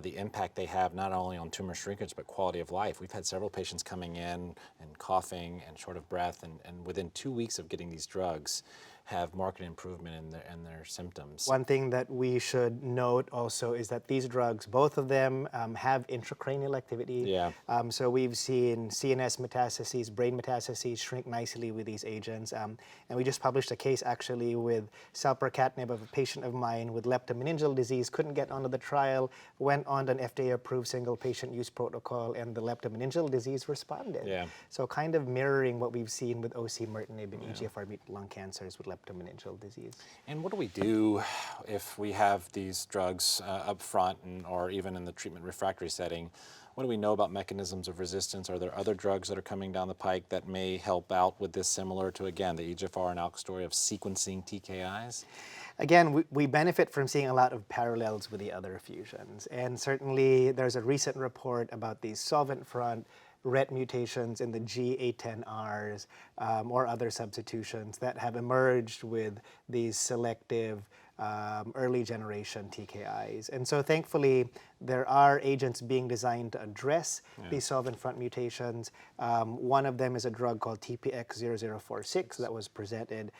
the impact they have not only on tumor shrinkage but quality of life. We've had several patients coming in and coughing and short of breath, and within 2 weeks of getting these drugs, have marked improvement in their symptoms. One thing that we should note also is that these drugs, both of them, have intracranial activity. Yeah. So we've seen CNS metastases, brain metastases shrink nicely with these agents. And we just published a case actually with selpercatinib of a patient of mine with leptomeningeal disease, couldn't get onto the trial, went on an FDA-approved single patient use protocol, and the leptomeningeal disease responded. Yeah. So kind of mirroring what we've seen with osimertinib in EGFR mutant lung cancers with leptomeningeal disease. And what do we do if we have these drugs up front or even in the treatment refractory setting? What do we know about mechanisms of resistance? Are there other drugs that are coming down the pike that may help out with this, similar to, again, the EGFR and ALK story of sequencing TKIs? Again, we benefit from seeing a lot of parallels with the other fusions. And certainly there's a recent report about these solvent front RET mutations in the G810Rs or other substitutions that have emerged with these selective early generation TKIs. And so thankfully, there are agents being designed to address these solvent front mutations. One of them is a drug called TPX0046 that was presented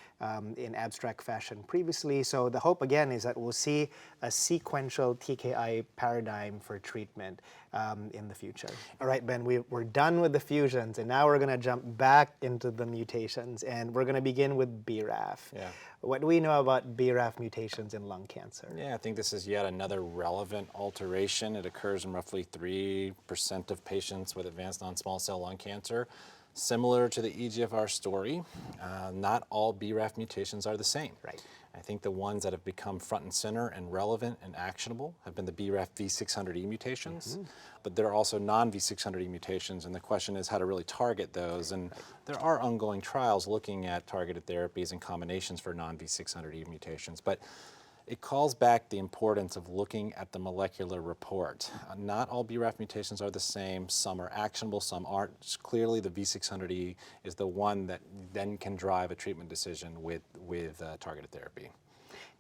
in abstract fashion previously. So the hope again is that we'll see a sequential TKI paradigm for treatment in the future. All right, Ben, we're done with the fusions, and now we're going to jump back into the mutations, and we're going to begin with BRAF. Yeah. What do we know about BRAF mutations in lung cancer? Yeah, I think this is yet another relevant alteration. It occurs in roughly 3% of patients with advanced non-small cell lung cancer. Similar to the EGFR story, not all BRAF mutations are the same. Right. I think the ones that have become front and center and relevant and actionable have been the BRAF V600E mutations, but there are also non-V600E mutations, and the question is how to really target those. And there are ongoing trials looking at targeted therapies and combinations for non-V600E mutations, but it calls back the importance of looking at the molecular report. Not all BRAF mutations are the same. Some are actionable, some aren't. Clearly, the V600E is the one that then can drive a treatment decision with targeted therapy.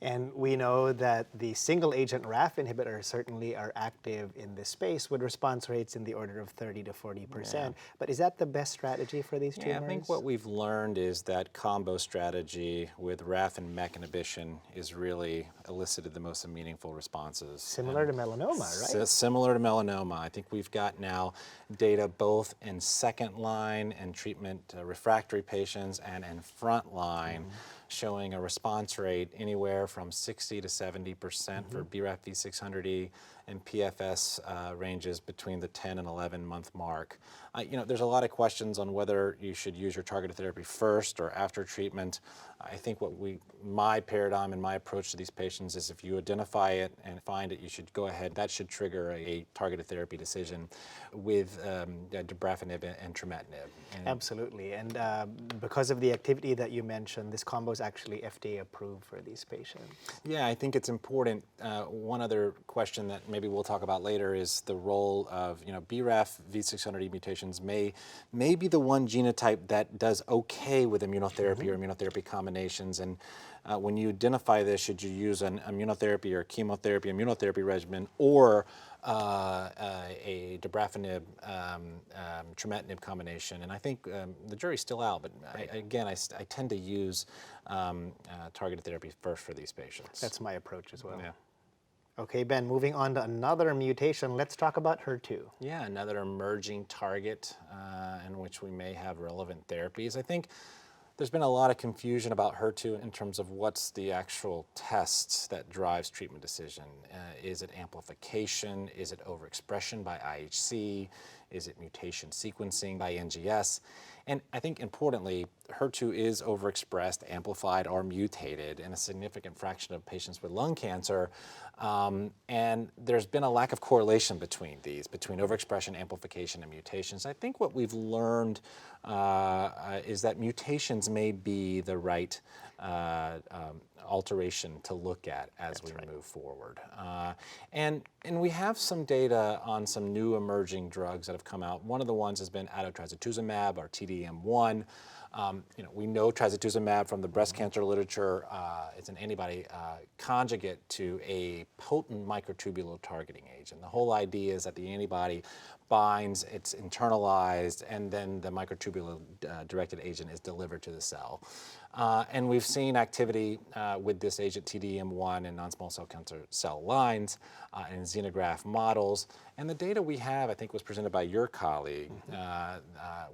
And we know that the single agent RAF inhibitors certainly are active in this space with response rates in the order of 30 to 40%. Yeah. But is that the best strategy for these tumors? I think what we've learned is that combo strategy with RAF and MEK inhibition is really elicited the most meaningful responses. Similar to melanoma, right? Similar to melanoma. I think we've got now data both in second line and treatment refractory patients and in front line, showing a response rate anywhere from 60 to 70% for BRAF V600E, and PFS ranges between the 10 and 11 month mark. There's a lot of questions on whether you should use your targeted therapy first or after treatment. I think my paradigm and my approach to these patients is if you identify it and find it, you should go ahead. That should trigger a targeted therapy decision with dabrafenib and trametinib. Absolutely, and because of the activity that you mentioned, this combo is actually FDA approved for these patients. Yeah, I think it's important. One other question that maybe we'll talk about later is the role of, BRAF V600E mutations may be the one genotype that does okay with immunotherapy or immunotherapy combinations. And when you identify this, should you use an immunotherapy or chemotherapy immunotherapy regimen or a dabrafenib trametinib combination? And I think the jury's still out, but I tend to use targeted therapy first for these patients. That's my approach as well. Yeah. Okay, Ben, moving on to another mutation, let's talk about HER2. Yeah, another emerging target in which we may have relevant therapies. I think there's been a lot of confusion about HER2 in terms of what's the actual test that drives treatment decision. Is it amplification? Is it overexpression by IHC? Is it mutation sequencing by NGS? And I think importantly, HER2 is overexpressed, amplified, or mutated in a significant fraction of patients with lung cancer. And there's been a lack of correlation between these, between overexpression, amplification, and mutations. I think what we've learned is that mutations may be the right alteration to look at as we move forward. And we have some data on some new emerging drugs that have come out. One of the ones has been Trastuzumab, or TDM1. We know Trastuzumab from the breast cancer literature. It's an antibody conjugate to a potent microtubule targeting agent. The whole idea is that the antibody binds, it's internalized, and then the microtubule directed agent is delivered to the cell. And we've seen activity with this agent TDM1 in non-small cell cancer cell lines and xenograft models. And the data we have, I think, was presented by your colleague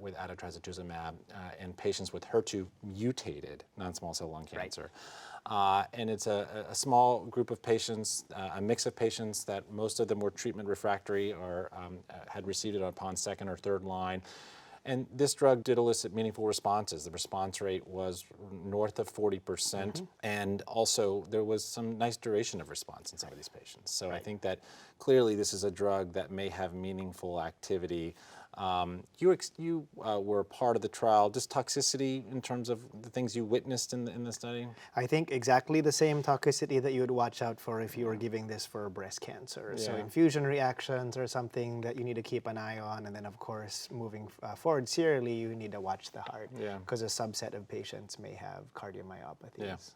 with Trastuzumab in patients with HER2 mutated non-small cell lung cancer. And it's a small group of patients, a mix of patients that most of them were treatment refractory or had received it upon second or third line. And this drug did elicit meaningful responses. The response rate was north of 40%, and also there was some nice duration of response in some of these patients. So I think that clearly this is a drug that may have meaningful activity. You were part of the trial. Just toxicity in terms of the things you witnessed in the study? I think exactly the same toxicity that you would watch out for if you were giving this for breast cancer. So infusion reactions are something that you need to keep an eye on. And then, of course, moving forward serially, you need to watch the heart because a subset of patients may have cardiomyopathies.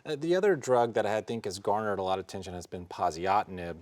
The other drug that I think has garnered a lot of attention has been Crizotinib,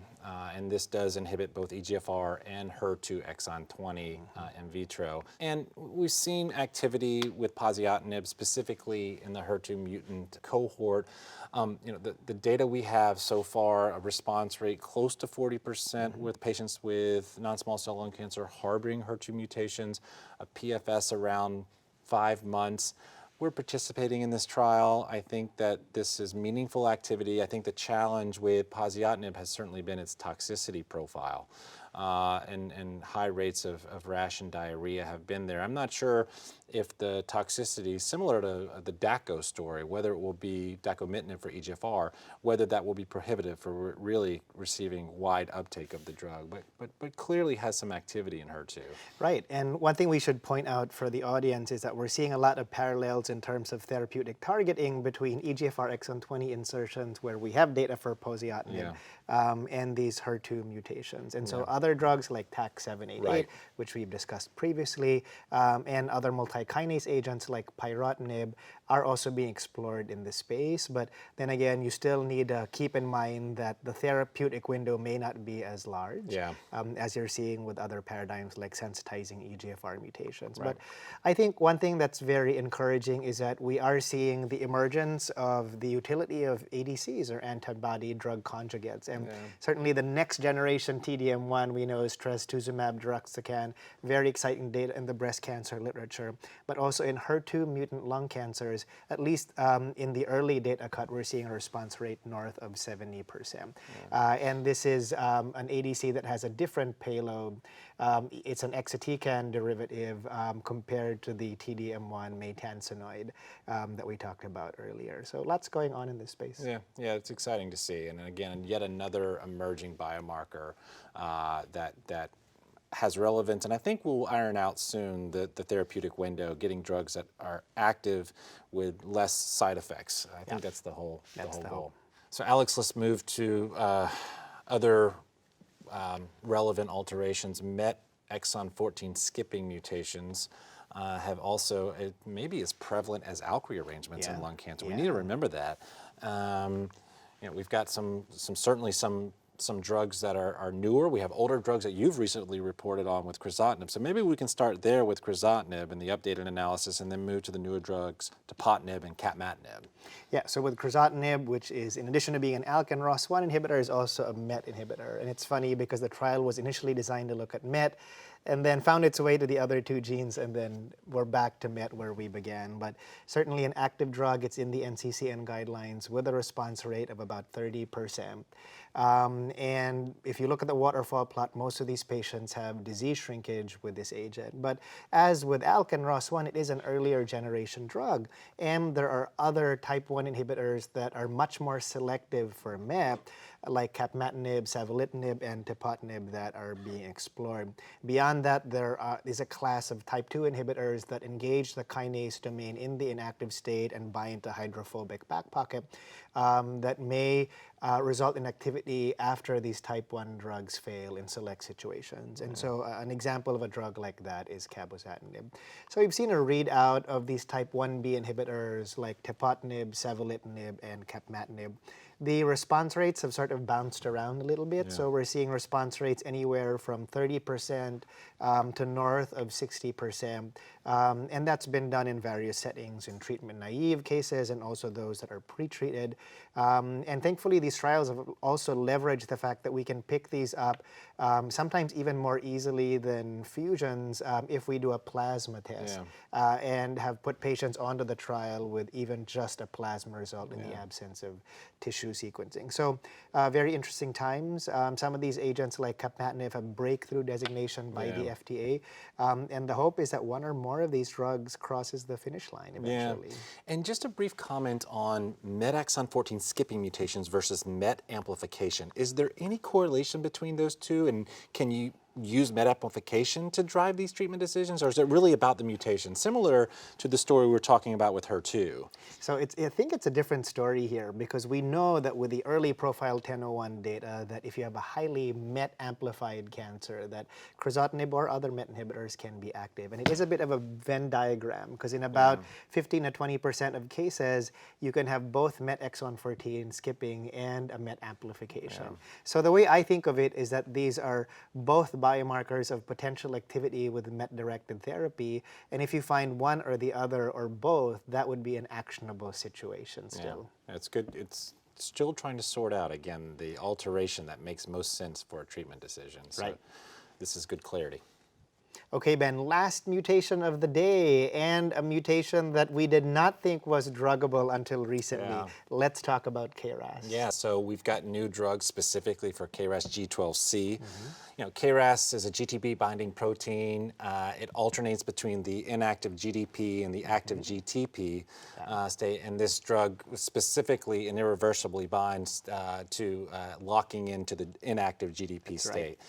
and this does inhibit both EGFR and HER2 exon 20 in vitro. And we've seen activity with Crizotinib specifically in the HER2 mutant cohort. The data we have so far, a response rate close to 40% with patients with non-small cell lung cancer harboring HER2 mutations, a PFS around 5 months. We're participating in this trial. I think that this is meaningful activity. I think the challenge with Crizotinib has certainly been its toxicity profile. And high rates of rash and diarrhea have been there. I'm not sure if the toxicity, similar to the Daco story, whether it will be Decommitting for EGFR, whether that will be prohibitive for really receiving wide uptake of the drug, but clearly has some activity in HER2. Right, and one thing we should point out for the audience is that we're seeing a lot of parallels in terms of therapeutic targeting between EGFR exon 20 insertions, where we have data for Crizotinib, and these HER2 mutations. And so other drugs like TAK-788, which we've discussed previously, and other multi-kinase agents like Pyrotinib are also being explored in this space. But then again, you still need to keep in mind that the therapeutic window may not be as large as you're seeing with other paradigms like sensitizing EGFR mutations. But I think one thing that's very encouraging is that we are seeing the emergence of the utility of ADCs, or antibody drug conjugates. And certainly the next generation TDM1 we know is Trastuzumab deruxtecan, very exciting data in the breast cancer literature, but also in HER2 mutant lung cancers, at least in the early data cut, we're seeing a response rate north of 70%. And this is an ADC that has a different payload. It's an exatecan derivative compared to the TDM1 maytansinoid that we talked about earlier. So lots going on in this space. Yeah, it's exciting to see. And again, yet another emerging biomarker that has relevance, and I think we'll iron out soon the therapeutic window, getting drugs that are active with less side effects. I think that's the whole goal. So Alex, let's move to other relevant alterations. MET exon 14 skipping mutations have also, maybe as prevalent as ALK rearrangements in lung cancer. We need to remember that. We've got certainly some some drugs that are newer. We have older drugs that you've recently reported on with Crizotinib. So maybe we can start there with Crizotinib and the updated analysis and then move to the newer drugs, Tepotinib and Capmatinib. Yeah, so with Crizotinib, which is, in addition to being an ALK and ROS1 inhibitor, is also a MET inhibitor. And it's funny because the trial was initially designed to look at MET and then found its way to the other two genes, and then we're back to MET where we began. But certainly an active drug, it's in the NCCN guidelines with a response rate of about 30%. And if you look at the waterfall plot, most of these patients have disease shrinkage with this agent. But as with ALK and ROS1, it is an earlier generation drug. And there are other type 1 inhibitors that are much more selective for MET, like Capmatinib, Savolitinib, and Tepotinib that are being explored. Beyond that, there is a class of type 2 inhibitors that engage the kinase domain in the inactive state and bind to hydrophobic back pocket that may result in activity after these type 1 drugs fail in select situations. And so an example of a drug like that is Cabozantinib. So we've seen a readout of these type 1b inhibitors like Tepotinib, Savolitinib, and Capmatinib. The response rates have sort of bounced around a little bit. So we're seeing response rates anywhere from 30% to north of 60%. And that's been done in various settings, in treatment-naive cases and also those that are pre-treated. And thankfully, these trials have also leveraged the fact that we can pick these up sometimes even more easily than fusions if we do a plasma test and have put patients onto the trial with even just a plasma result in the absence of tissue sequencing. So very interesting times. Some of these agents like Capmatinib have breakthrough designation by the FDA. And the hope is that one or more of these drugs crosses the finish line eventually. And just a brief comment on MET exon 14 skipping mutations versus MET amplification. Is there any correlation between those two? And can you use MET amplification to drive these treatment decisions, or is it really about the mutation, similar to the story we were talking about with HER2? So I think it's a different story here, because we know that with the early Profile 1001 data that if you have a highly MET amplified cancer, that Crizotinib or other MET inhibitors can be active. And it is a bit of a Venn diagram, because in about 15 to 20% of cases, you can have both MET exon 14 skipping and a MET amplification. So the way I think of it is that these are both biomarkers of potential activity with MET-directed therapy, and if you find one or the other or both, that would be an actionable situation still. Yeah, it's good. It's still trying to sort out, again, the alteration that makes most sense for a treatment decision. So this is good clarity. Okay, Ben, last mutation of the day, and a mutation that we did not think was druggable until recently. Let's talk about KRAS. Yeah, so we've got new drugs specifically for KRAS G12C. You know, KRAS is a GTP binding protein. It alternates between the inactive GDP and the active GTP state, and this drug specifically and irreversibly binds to locking into the inactive GDP state.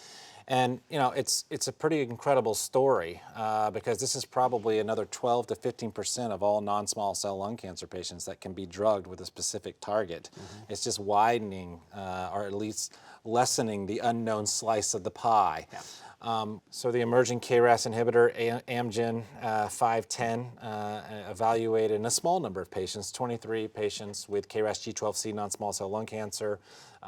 And you know, it's a pretty incredible story because this is probably another 12 to 15% of all non-small cell lung cancer patients that can be drugged with a specific target. It's just widening, or at least lessening the unknown slice of the pie. So the emerging KRAS inhibitor, Amgen 510, evaluated in a small number of patients, 23 patients with KRAS G12C non-small cell lung cancer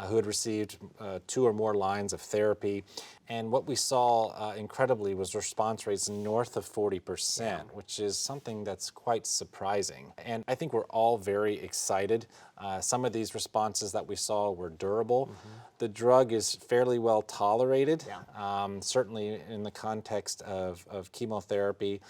who had received 2 or more lines of therapy. And what we saw incredibly was response rates north of 40%, which is something that's quite surprising. And I think we're all very excited. Some of these responses that we saw were durable. The drug is fairly well tolerated, certainly in the context of chemotherapy.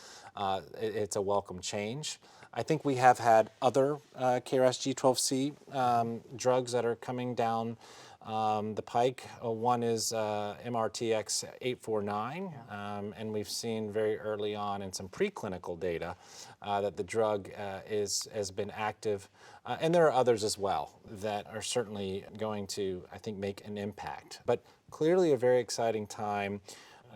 It's a welcome change. I think we have had other KRAS G12C drugs that are coming down the pike. One is MRTX 849, and we've seen very early on in some preclinical data that the drug has been active. And there are others as well that are certainly going to, I think, make an impact. But clearly a very exciting time.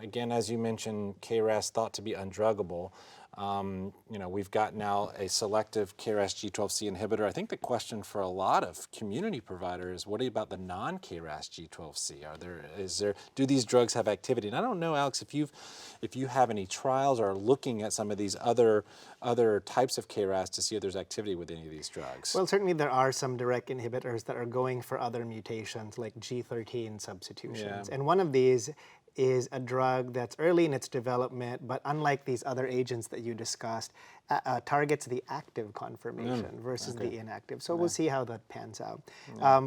Again, as you mentioned, KRAS thought to be undruggable. We've got now a selective KRAS G12C inhibitor. I think the question for a lot of community providers, what about the non-KRAS G12C? Do these drugs have activity? And I don't know, Alex, if you have any trials or are looking at some of these other types of KRAS to see if there's activity with any of these drugs. Well, certainly there are some direct inhibitors that are going for other mutations like G13 substitutions. Yeah. And one of these is a drug that's early in its development, but unlike these other agents that you discussed, targets the active conformation versus the inactive. So we'll see how that pans out.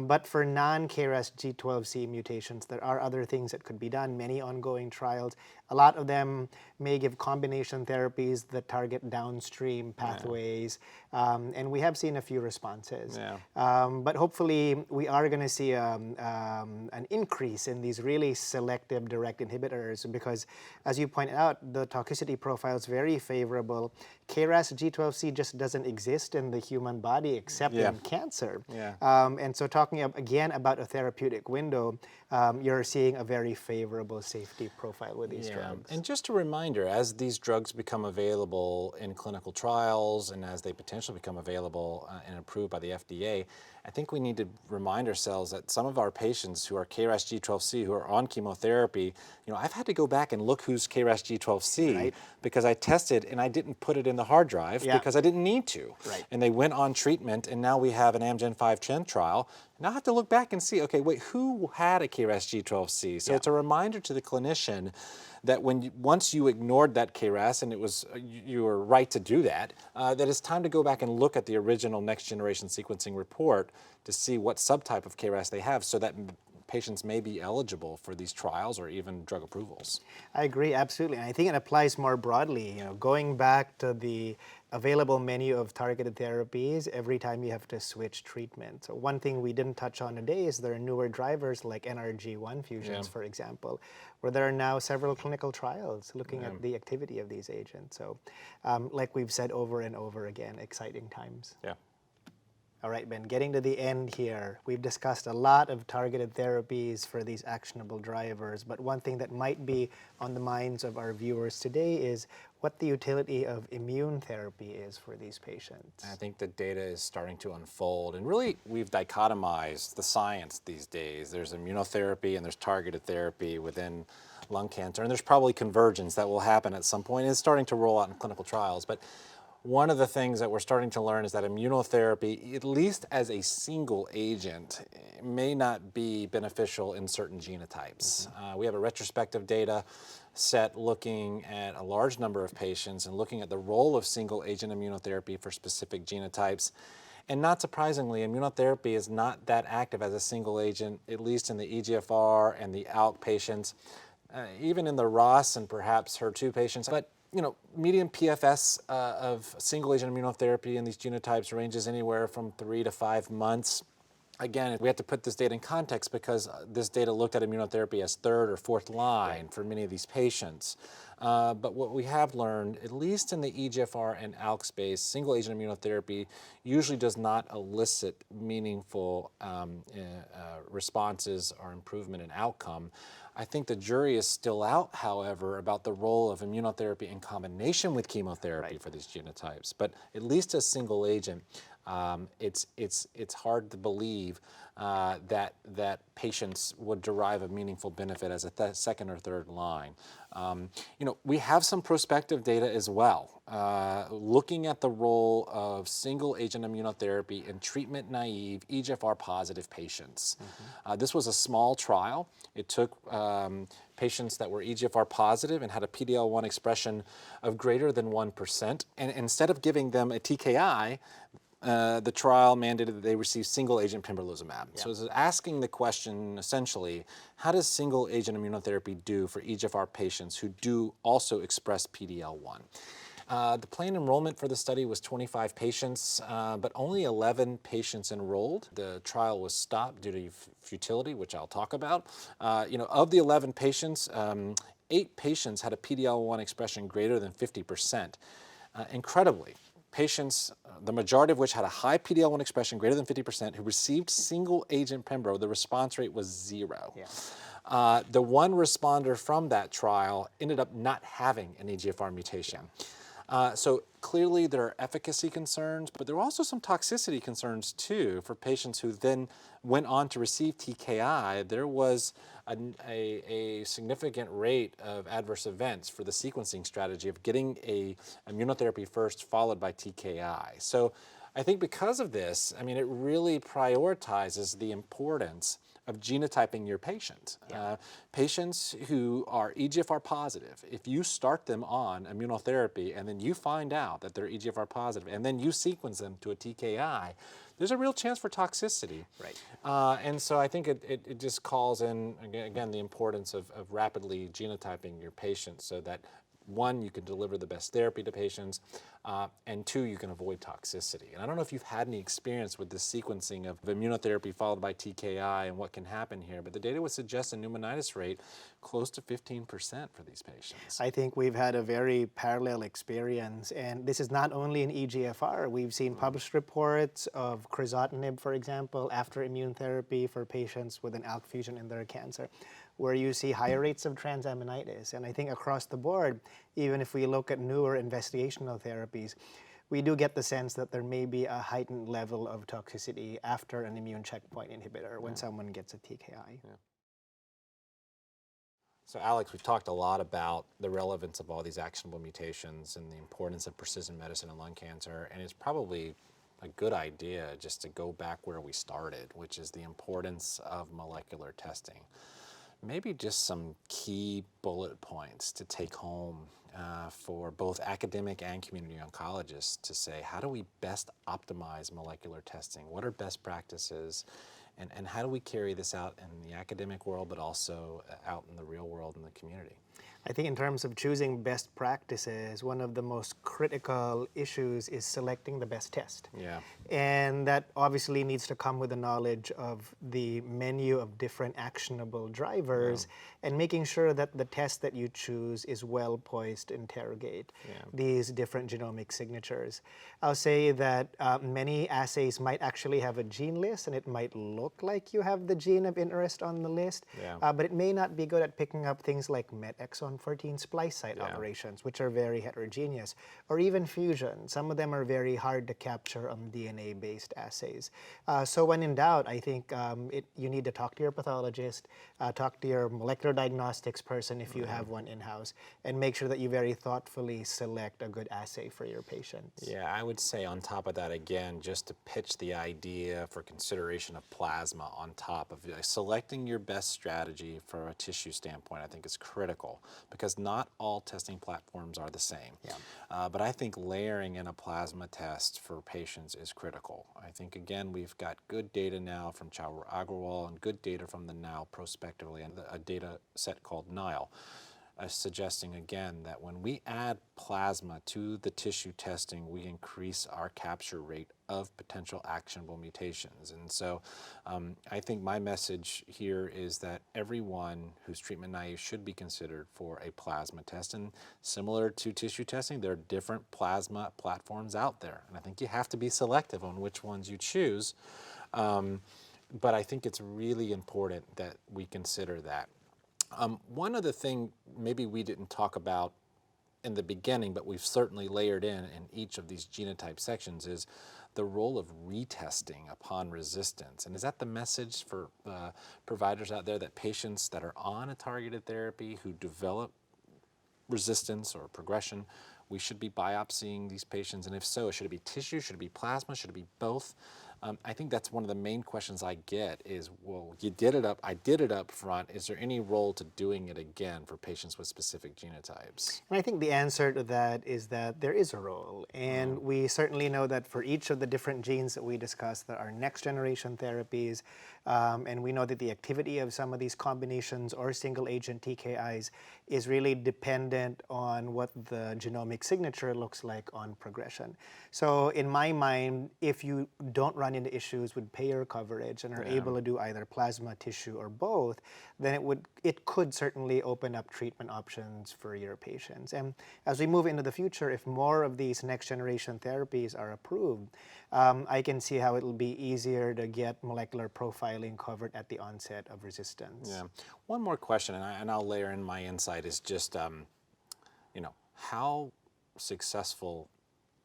But for non-KRAS G12C mutations, there are other things that could be done, many ongoing trials. A lot of them may give combination therapies that target downstream pathways, and we have seen a few responses. But hopefully we are going to see an increase in these really selective direct inhibitors because, as you pointed out, the toxicity profile is very favorable. KRAS G12C just doesn't exist in the human body except in cancer. And so talking again about a therapeutic window, you're seeing a very favorable safety profile with these drugs. And just a reminder, as these drugs become available in clinical trials and as they potentially become available and approved by the FDA, I think we need to remind ourselves that some of our patients who are KRAS G12C, who are on chemotherapy, I've had to go back and look who's KRAS G12C because I tested and I didn't put it in the hard drive because I didn't need to. And they went on treatment, and now we have an Amgen 510 trial. Now I have to look back and see, okay, wait, who had a KRAS G12C? So it's a reminder to the clinician that once you ignored that KRAS, and you were right to do that, that it's time to go back and look at the original next generation sequencing report to see what subtype of KRAS they have so that patients may be eligible for these trials or even drug approvals. I agree, absolutely. And I think it applies more broadly, going back to the available menu of targeted therapies every time you have to switch treatment. So one thing we didn't touch on today is there are newer drivers like NRG1 fusions, for example, where there are now several clinical trials looking at the activity of these agents. So like we've said over and over again, exciting times. All right, Ben, getting to the end here, we've discussed a lot of targeted therapies for these actionable drivers, but one thing that might be on the minds of our viewers today is what the utility of immune therapy is for these patients. I think the data is starting to unfold, and really we've dichotomized the science these days. There's immunotherapy and there's targeted therapy within lung cancer, and there's probably convergence that will happen at some point. It's starting to roll out in clinical trials, but one of the things that we're starting to learn is that immunotherapy, at least as a single agent, may not be beneficial in certain genotypes. We have a retrospective data set looking at a large number of patients and looking at the role of single agent immunotherapy for specific genotypes. And not surprisingly, immunotherapy is not that active as a single agent, at least in the EGFR and the ALK patients, even in the ROS and perhaps HER2 patients. But median PFS of single-agent immunotherapy in these genotypes ranges anywhere from 3 to 5 months. Again, we have to put this data in context because this data looked at immunotherapy as third or fourth line for many of these patients. But what we have learned, at least in the EGFR and ALK space, single-agent immunotherapy usually does not elicit meaningful responses or improvement in outcome. I think the jury is still out, however, about the role of immunotherapy in combination with chemotherapy for these genotypes. But at least as single agent, it's hard to believe that patients would derive a meaningful benefit as a second or third line. We have some prospective data as well, looking at the role of single-agent immunotherapy in treatment-naive EGFR-positive patients. This was a small trial. It took patients that were EGFR positive and had a PD-L1 expression of greater than 1%. And instead of giving them a TKI, the trial mandated that they receive single-agent pembrolizumab. So it's asking the question, essentially, how does single-agent immunotherapy do for EGFR patients who do also express PD-L1? The planned enrollment for the study was 25 patients, but only 11 patients enrolled. The trial was stopped due to futility, which I'll talk about. Of the 11 patients, 8 patients had a PD-L1 expression greater than 50%. Incredibly, patients, the majority of which had a high PD-L1 expression greater than 50%, who received single-agent pembro, the response rate was 0. The one responder from that trial ended up not having an EGFR mutation. So clearly there are efficacy concerns, but there are also some toxicity concerns too for patients who then went on to receive TKI. There was a significant rate of adverse events for the sequencing strategy of getting a immunotherapy first followed by TKI. So I think because of this, I mean, it really prioritizes the importance of genotyping your patient. Patients who are EGFR positive, if you start them on immunotherapy and then you find out that they're EGFR positive and then you sequence them to a TKI, there's a real chance for toxicity. Right. And so I think it just calls in, again, the importance of rapidly genotyping your patients so that one, you can deliver the best therapy to patients, and two, you can avoid toxicity. And I don't know if you've had any experience with this sequencing of immunotherapy followed by TKI and what can happen here, but the data would suggest a pneumonitis rate close to 15% for these patients. I think we've had a very parallel experience, and this is not only in EGFR. We've seen published reports of Crizotinib, for example, after immune therapy for patients with an ALK fusion in their cancer, where you see higher rates of transaminitis. And I think across the board, even if we look at newer investigational therapies, we do get the sense that there may be a heightened level of toxicity after an immune checkpoint inhibitor when someone gets a TKI. So Alex, we've talked a lot about the relevance of all these actionable mutations and the importance of precision medicine in lung cancer, and it's probably a good idea just to go back where we started, which is the importance of molecular testing. Maybe just some key bullet points to take home for both academic and community oncologists to say, how do we best optimize molecular testing? What are best practices? And how do we carry this out in the academic world, but also out in the real world in the community? I think in terms of choosing best practices, one of the most critical issues is selecting the best test. Yeah. And that obviously needs to come with the knowledge of the menu of different actionable drivers and making sure that the test that you choose is well poised to interrogate these different genomic signatures. I'll say that many assays might actually have a gene list, and it might look like you have the gene of interest on the list, but it may not be good at picking up things like MET exon 14 splice site alterations, which are very heterogeneous, or even fusion. Some of them are very hard to capture on DNA-based assays. So when in doubt, I think you need to talk to your pathologist, talk to your molecular diagnostics person if you have one in-house, and make sure that you very thoughtfully select a good assay for your patients. Yeah, I would say on top of that, again, just to pitch the idea for consideration of plasma on top of selecting your best strategy for a tissue standpoint, I think is critical, because not all testing platforms are the same. But I think layering in a plasma test for patients is critical. I think, again, we've got good data now from Chowra Agrawal and good data from the NOW prospectively and a data set called NILE, suggesting again that when we add plasma to the tissue testing, we increase our capture rate of potential actionable mutations. And so I think my message here is that everyone who's treatment naive should be considered for a plasma test. And similar to tissue testing, there are different plasma platforms out there. And I think you have to be selective on which ones you choose. But I think it's really important that we consider that. One other thing maybe we didn't talk about in the beginning, but we've certainly layered in each of these genotype sections, is the role of retesting upon resistance. And is that the message for providers out there, that patients that are on a targeted therapy who develop resistance or progression, we should be biopsying these patients? And if so, should it be tissue, should it be plasma, should it be both? I think that's one of the main questions I get is, well, you did it up, I did it up front. Is there any role to doing it again for patients with specific genotypes? And I think the answer to that is that there is a role. And we certainly know that for each of the different genes that we discussed, there are next generation therapies. And we know that the activity of some of these combinations or single agent TKIs is really dependent on what the genomic signature looks like on progression. So in my mind, if you don't run into issues with payer coverage and are able to do either plasma, tissue, or both, then it could certainly open up treatment options for your patients. And as we move into the future, if more of these next generation therapies are approved, I can see how it'll be easier to get molecular profiling covered at the onset of resistance. Yeah. One more question, and I'll layer in my insight, is just, how successful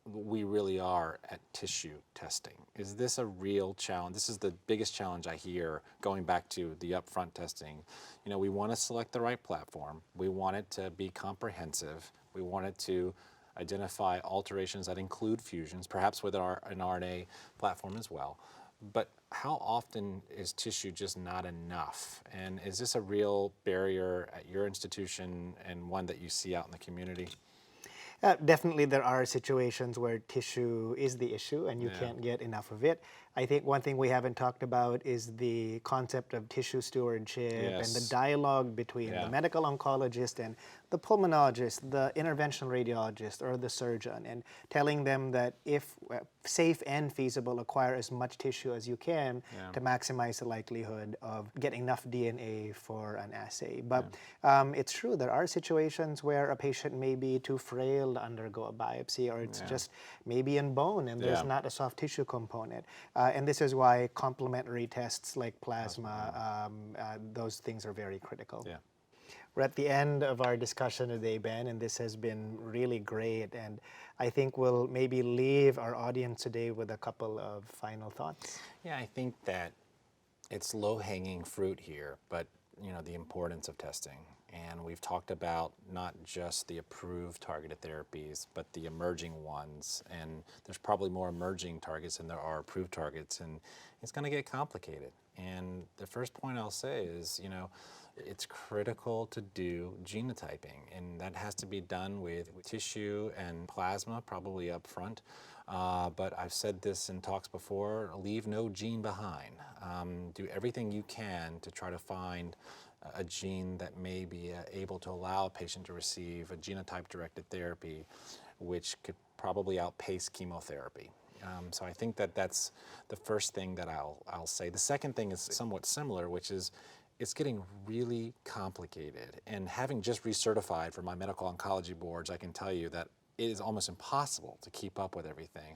we really are at tissue testing. Is this a real challenge? This is the biggest challenge I hear going back to the upfront testing. You know, we want to select the right platform. We want it to be comprehensive. We want it to identify alterations that include fusions, perhaps with an RNA platform as well. But how often is tissue just not enough? And is this a real barrier at your institution and one that you see out in the community? Definitely there are situations where tissue is the issue and you can't get enough of it. I think one thing we haven't talked about is the concept of tissue stewardship and the dialogue between the medical oncologist and the pulmonologist, the interventional radiologist, or the surgeon, and telling them that if safe and feasible, acquire as much tissue as you can to maximize the likelihood of getting enough DNA for an assay. But it's true, there are situations where a patient may be too frail to undergo a biopsy, or it's just maybe in bone and there's not a soft tissue component. And this is why complementary tests like plasma, those things are very critical. We're at the end of our discussion today, Ben, and this has been really great. And I think we'll maybe leave our audience today with a couple of final thoughts. Yeah, I think that it's low-hanging fruit here, but you know, the importance of testing. And we've talked about not just the approved targeted therapies, but the emerging ones. And there's probably more emerging targets than there are approved targets, and it's going to get complicated. And the first point I'll say is, you know, it's critical to do genotyping, and that has to be done with tissue and plasma, probably up front. But I've said this in talks before, leave no gene behind. Do everything you can to try to find a gene that may be able to allow a patient to receive a genotype-directed therapy, which could probably outpace chemotherapy. So I think that that's the first thing that I'll say. The second thing is somewhat similar, which is it's getting really complicated. And having just recertified for my medical oncology boards, I can tell you that it is almost impossible to keep up with everything.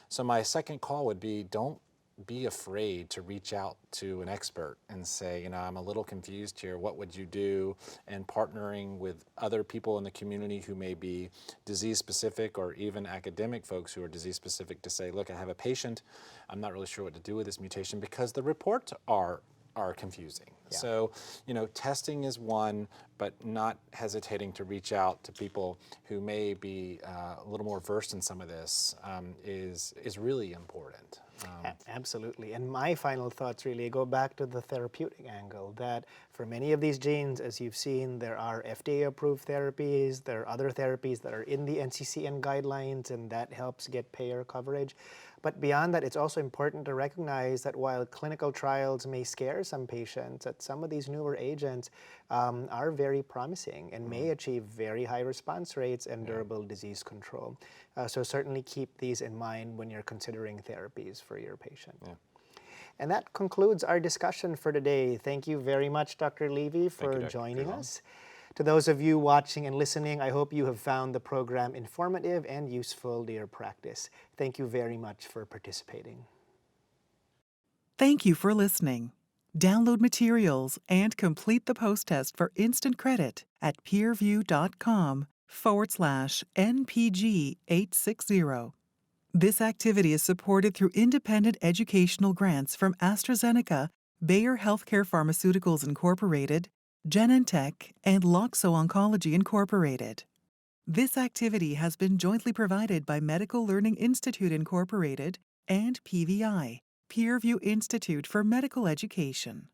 So my second call would be, don't be afraid to reach out to an expert and say, you know, I'm a little confused here, what would you do? And partnering with other people in the community who may be disease specific, or even academic folks who are disease specific, to say, look, I have a patient, I'm not really sure what to do with this mutation because the reports are confusing. So, you know, testing is one, but not hesitating to reach out to people who may be a little more versed in some of this is really important. Absolutely. And my final thoughts really go back to the therapeutic angle, that for many of these genes, as you've seen, there are FDA-approved therapies, there are other therapies that are in the NCCN guidelines, and that helps get payer coverage. But beyond that, it's also important to recognize that while clinical trials may scare some patients, that some of these newer agents are very promising and may achieve very high response rates and durable disease control. So certainly keep these in mind when you're considering therapies for your patient. And that concludes our discussion for today. Thank you very much, Dr. Levy, for joining us. To those of you watching and listening, I hope you have found the program informative and useful to your practice. Thank you very much for participating. Thank you for listening. Download materials and complete the post-test for instant credit at peerview.com/NPG860. This activity is supported through independent educational grants from AstraZeneca, Bayer Healthcare Pharmaceuticals Incorporated, Genentech, and Loxo Oncology Incorporated. This activity has been jointly provided by Medical Learning Institute Incorporated and PVI, Peerview Institute for Medical Education.